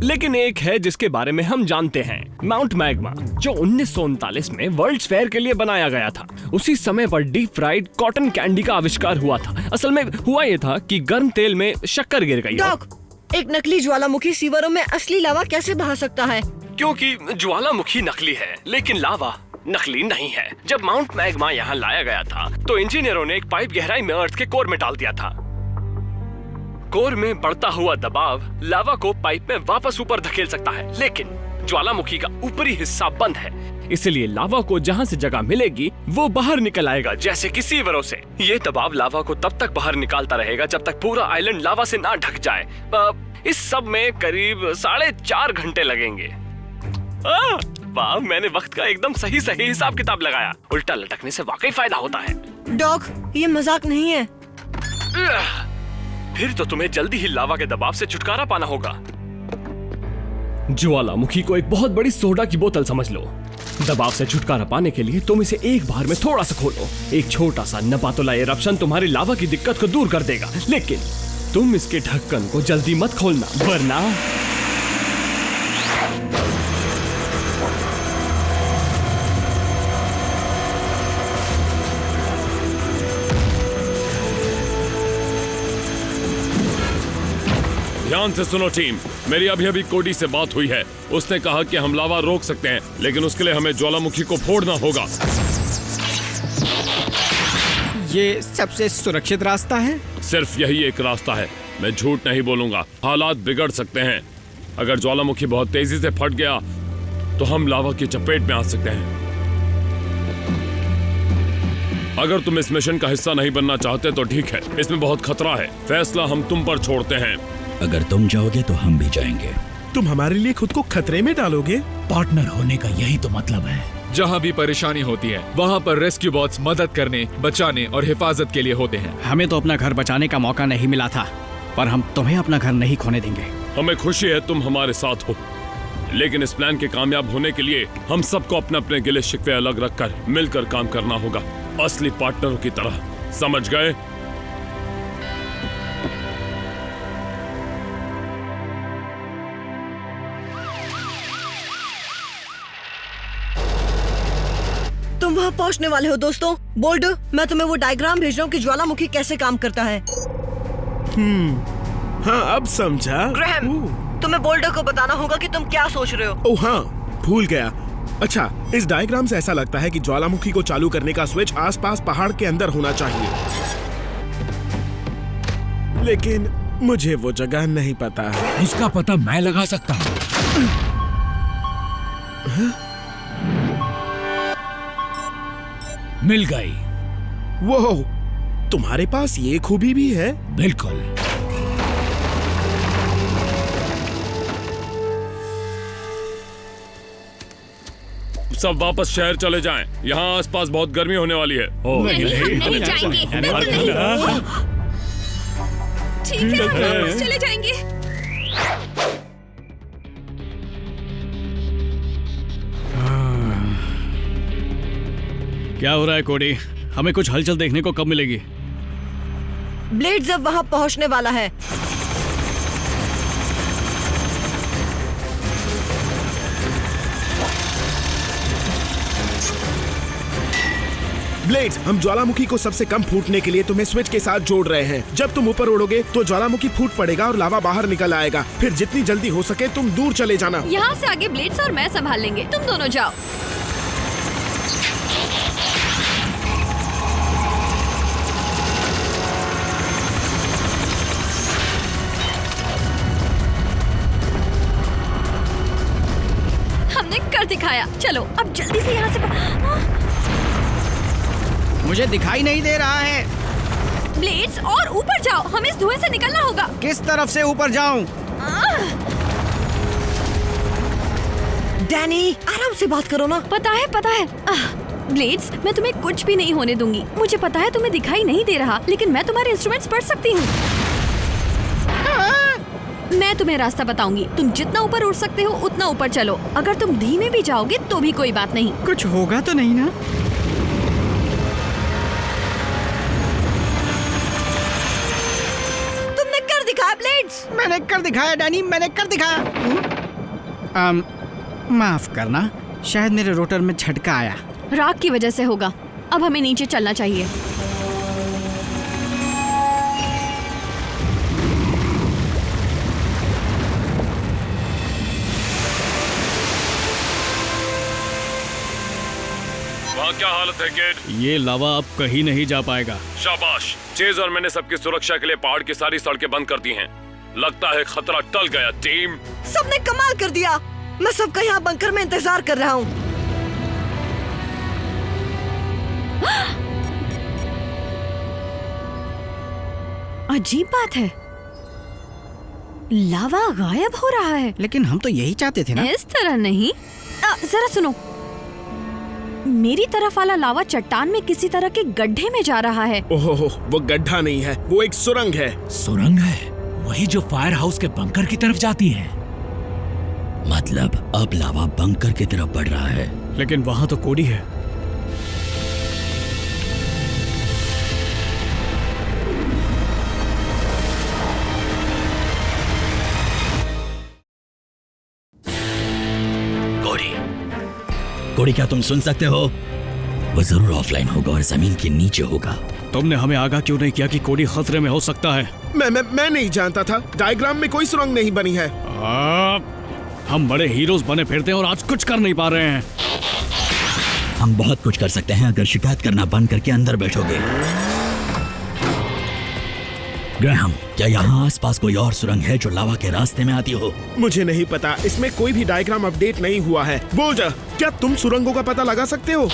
लेकिन एक है जिसके बारे में हम जानते हैं, माउंट मैग्मा, जो 1939 में वर्ल्ड्स फेयर के लिए बनाया गया था। उसी समय पर डीप फ्राइड कॉटन कैंडी का आविष्कार हुआ था। असल में हुआ ये था कि गर्म तेल में शक्कर गिर गई। डॉग, एक नकली ज्वालामुखी सीवरों में असली लावा कैसे बहा सकता है? क्योंकि ज्वालामुखी नकली है, लेकिन लावा नकली नहीं है। जब माउंट मैग्मा यहाँ लाया गया था तो इंजीनियरों ने एक पाइप गहराई में अर्थ के कोर में डाल दिया था। कोर में बढ़ता हुआ दबाव लावा को पाइप में वापस ऊपर धकेल सकता है, लेकिन ज्वालामुखी का ऊपरी हिस्सा बंद है। इसलिए लावा को जहाँ से जगह मिलेगी वो बाहर निकल आएगा, जैसे कि सीवरों से। ये दबाव लावा को तब तक बाहर निकालता रहेगा जब तक पूरा आइलैंड लावा से ना ढक जाए। इस सब में करीब 4.5 घंटे लगेंगे। वाह, मैंने वक्त का एकदम सही हिसाब किताब लगाया। उल्टा लटकने से वाकई फायदा होता है। डॉग, ये मजाक नहीं है। फिर तो तुम्हें जल्दी ही लावा के दबाव से छुटकारा पाना होगा। ज्वालामुखी को एक बहुत बड़ी सोडा की बोतल समझ लो। दबाव से छुटकारा पाने के लिए तुम इसे एक बार में थोड़ा सा खोलो। एक छोटा सा नपातुला एरप्शन तुम्हारी लावा की दिक्कत को दूर कर देगा, लेकिन तुम इसके ढक्कन को जल्दी मत खोलना, वरना ध्यान से सुनो टीम, मेरी अभी कोडी से बात हुई है। उसने कहा कि हम लावा रोक सकते हैं, लेकिन उसके लिए हमें ज्वालामुखी को फोड़ना होगा। ये सबसे सुरक्षित रास्ता है? सिर्फ यही एक रास्ता है। मैं झूठ नहीं बोलूंगा, हालात बिगड़ सकते हैं। अगर ज्वालामुखी बहुत तेजी से फट गया तो हम लावा की चपेट में आ सकते हैं। अगर तुम इस मिशन का हिस्सा नहीं बनना चाहते तो ठीक है, इसमें बहुत खतरा है। फैसला हम तुम पर छोड़ते हैं। अगर तुम जाओगे तो हम भी जाएंगे। तुम हमारे लिए खुद को खतरे में डालोगे? पार्टनर होने का यही तो मतलब है। जहाँ भी परेशानी होती है वहाँ पर रेस्क्यू बॉट्स मदद करने, बचाने और हिफाजत के लिए होते हैं। हमें तो अपना घर बचाने का मौका नहीं मिला था, पर हम तुम्हें अपना घर नहीं खोने देंगे। हमें खुशी है तुम हमारे साथ हो, लेकिन इस प्लान के कामयाब होने के लिए हम सबको अपने अपने गिले शिकवे अलग रखकर मिलकर काम करना होगा, असली पार्टनरों की तरह। समझ गए? तुम वहाँ पहुँचने वाले हो दोस्तों। बोल्ड, मैं तुम्हें वो डायग्राम भेज रहा हूँ कि ज्वालामुखी कैसे काम करता है। हाँ, अब समझा। ग्रैहम, तुम्हें बोल्डर को बताना होगा कि तुम क्या सोच रहे हो। ओह हाँ, भूल गया। अच्छा, इस डायग्राम से ऐसा लगता है कि ज्वालामुखी को चालू करने का स्विच आसपास पहाड़ के अंदर होना चाहिए, लेकिन मुझे वो जगह नहीं पता है। उसका पता मैं लगा सकता हूँ। मिल गई। वो तुम्हारे पास ये खूबी भी है? बिल्कुल। सब वापस शहर चले जाएं। यहाँ आसपास बहुत गर्मी होने वाली है। नहीं जाएंगे, बिल्कुल नहीं। ठीक है, हम वापस चले जाएंगे। क्या हो रहा है कोडी? हमें कुछ हलचल देखने को कब मिलेगी? ब्लेड्स अब वहाँ पहुँचने वाला है। ब्लेड्स, हम ज्वालामुखी को सबसे कम फूटने के लिए तुम्हें स्विच के साथ जोड़ रहे हैं। जब तुम ऊपर उड़ोगे तो ज्वालामुखी फूट पड़ेगा और लावा बाहर निकल आएगा। फिर जितनी जल्दी हो सके तुम दूर चले जाना। यहाँ से आगे ब्लेड्स और मैं संभाल लेंगे, तुम दोनों जाओ। हमने कर दिखाया। चलो अब जल्दी से यहाँ से। मुझे दिखाई नहीं दे रहा है। ब्लेड्स, और ऊपर जाओ, हमें इस धुएं से निकलना होगा। किस तरफ से ऊपर जाऊं? डैनी, आराम से बात करो ना। पता है ब्लेड्स, मैं तुम्हें कुछ भी नहीं होने दूंगी। मुझे पता है तुम्हें दिखाई नहीं दे रहा, लेकिन मैं तुम्हारे इंस्ट्रूमेंट्स पढ़ सकती हूँ। मैं तुम्हें रास्ता बताऊंगी। तुम जितना ऊपर उड़ सकते हो उतना ऊपर चलो। अगर तुम धीमे भी जाओगे तो भी कोई बात नहीं। कुछ होगा तो नहीं ना? ब्लेड्स, मैंने कर दिखाया डैनी, मैंने कर दिखाया। माफ करना, शायद मेरे रोटर में झटका आया। राग की वजह से होगा। अब हमें नीचे चलना चाहिए। वहाँ क्या हालत है किड? ये लावा अब कहीं नहीं जा पाएगा। शाबाश। चेज और मैंने सबकी सुरक्षा के लिए पहाड़ की सारी सड़कें बंद कर दी हैं। लगता है खतरा टल गया टीम। सबने कमाल कर दिया। मैं सबका यहाँ बंकर में इंतजार कर रहा हूँ। अजीब बात है, लावा गायब हो रहा है। लेकिन हम तो यही चाहते थे ना। इस तरह नहीं। जरा सुनो, मेरी तरफ वाला लावा चट्टान में किसी तरह के गड्ढे में जा रहा है। ओहो, वो गड्ढा नहीं है, वो एक सुरंग है। सुरंग है? वही जो फायर हाउस के बंकर की तरफ जाती है। मतलब अब लावा बंकर की तरफ बढ़ रहा है। लेकिन वहां तो कोडी है। कोडी, क्या तुम सुन सकते हो? वो जरूर ऑफलाइन होगा और जमीन के नीचे होगा। तुमने हमें आगाह क्यों नहीं किया कि कोडी खतरे में हो सकता है? मैं नहीं जानता था। डायग्राम में कोई सुरंग नहीं बनी है। हम बड़े हीरोज बने फिरते हैं और आज कुछ कर नहीं पा रहे हैं। हम बहुत कुछ कर सकते हैं अगर शिकायत करना बंद करके अंदर बैठोगे। ग्रैहम, क्या यहाँ आसपास कोई और सुरंग है जो लावा के रास्ते में आती हो? मुझे नहीं पता, इसमें कोई भी डायग्राम अपडेट नहीं हुआ है। बोल्टर, क्या तुम सुरंगों का पता लगा सकते हो?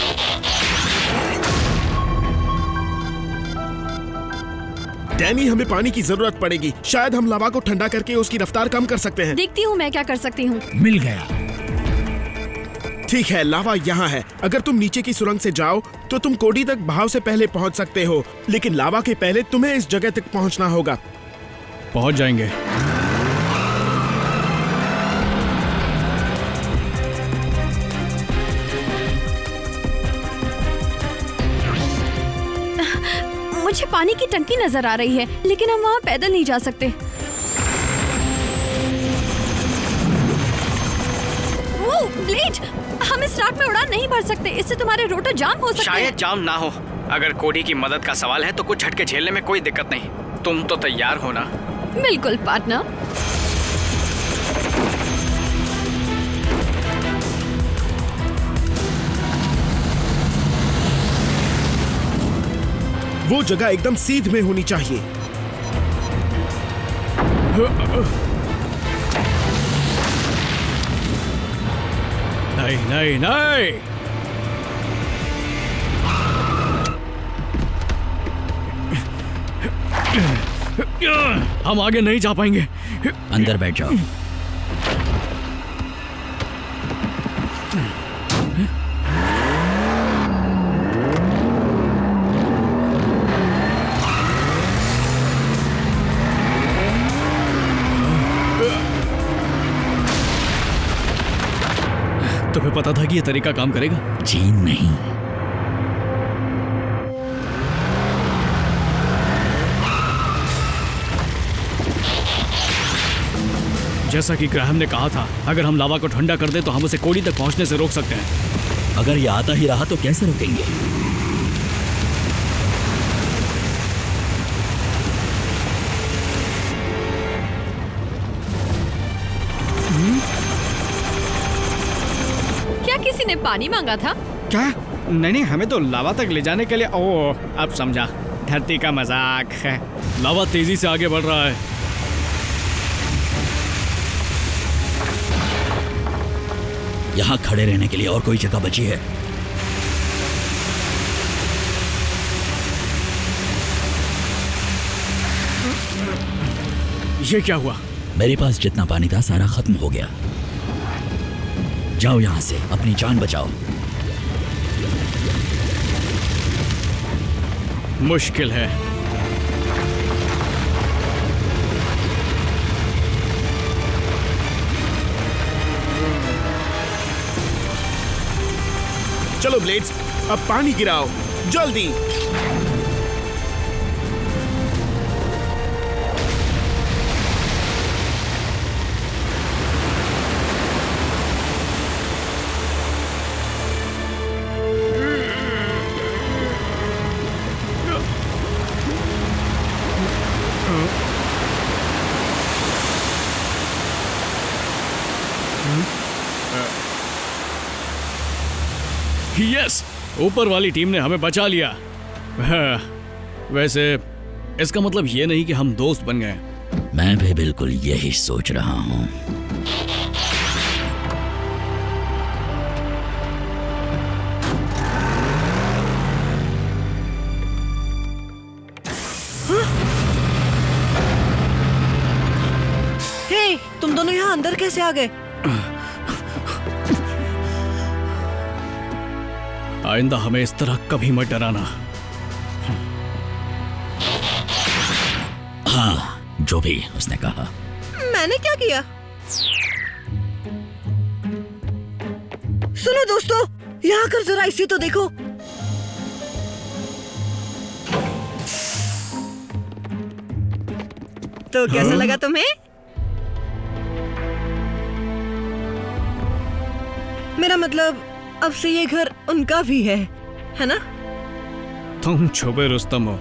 डैनी, हमें पानी की जरूरत पड़ेगी। शायद हम लावा को ठंडा करके उसकी रफ्तार कम कर सकते हैं। देखती हूँ मैं क्या कर सकती हूँ। मिल गया। ठीक है, लावा यहाँ है। अगर तुम नीचे की सुरंग से जाओ तो तुम कोडी तक बहाव से पहले पहुँच सकते हो, लेकिन लावा के पहले तुम्हें इस जगह तक पहुँचना होगा। पहुँच जाएंगे। मुझे पानी की टंकी नजर आ रही है, लेकिन हम वहाँ पैदल नहीं जा सकते। वो ब्लेड, हम इस रात में उड़ान नहीं भर सकते, इससे तुम्हारे रोटर जाम हो सकते हैं। शायद जाम ना हो। अगर कोडी की मदद का सवाल है तो कुछ झटके झेलने में कोई दिक्कत नहीं। तुम तो तैयार हो ना? बिल्कुल पार्टनर। वो जगह एकदम सीध में होनी चाहिए। नहीं नहीं नहीं, हम आगे नहीं जा पाएंगे। अंदर बैठ जाओ। तुम्हें पता था कि ये तरीका काम करेगा? जी नहीं। जैसा कि ग्राहम ने कहा था, अगर हम लावा को ठंडा कर दें तो हम उसे कोडी तक पहुंचने से रोक सकते हैं। अगर ये आता ही रहा तो कैसे रोकेंगे? क्या किसी ने पानी मांगा था? क्या? नहीं, हमें तो लावा तक ले जाने के लिए। ओह, अब समझा। धरती का मजाक है। लावा तेजी से आगे बढ़ रहा है। यहाँ खड़े रहने के लिए और कोई जगह बची है? ये क्या हुआ? मेरे पास जितना पानी था सारा खत्म हो गया। जाओ यहाँ से, अपनी जान बचाओ। मुश्किल है। चलो ब्लेड्स, अब पानी गिराओ, जल्दी। यस, ऊपर वाली टीम ने हमें बचा लिया। वैसे इसका मतलब ये नहीं कि हम दोस्त बन गए। मैं भी बिल्कुल यही सोच रहा हूँ। हे, तुम दोनों यहाँ अंदर कैसे आ गए? आइंदा हमें इस तरह कभी मत डराना। हाँ, जो भी उसने कहा। मैंने क्या किया? सुनो दोस्तों, यहाँ कर जरा इसे तो देखो। तो कैसा लगा तुम्हें? मेरा मतलब अब से ये घर उनका भी है ना? तुम छुपे रुस्तम हो।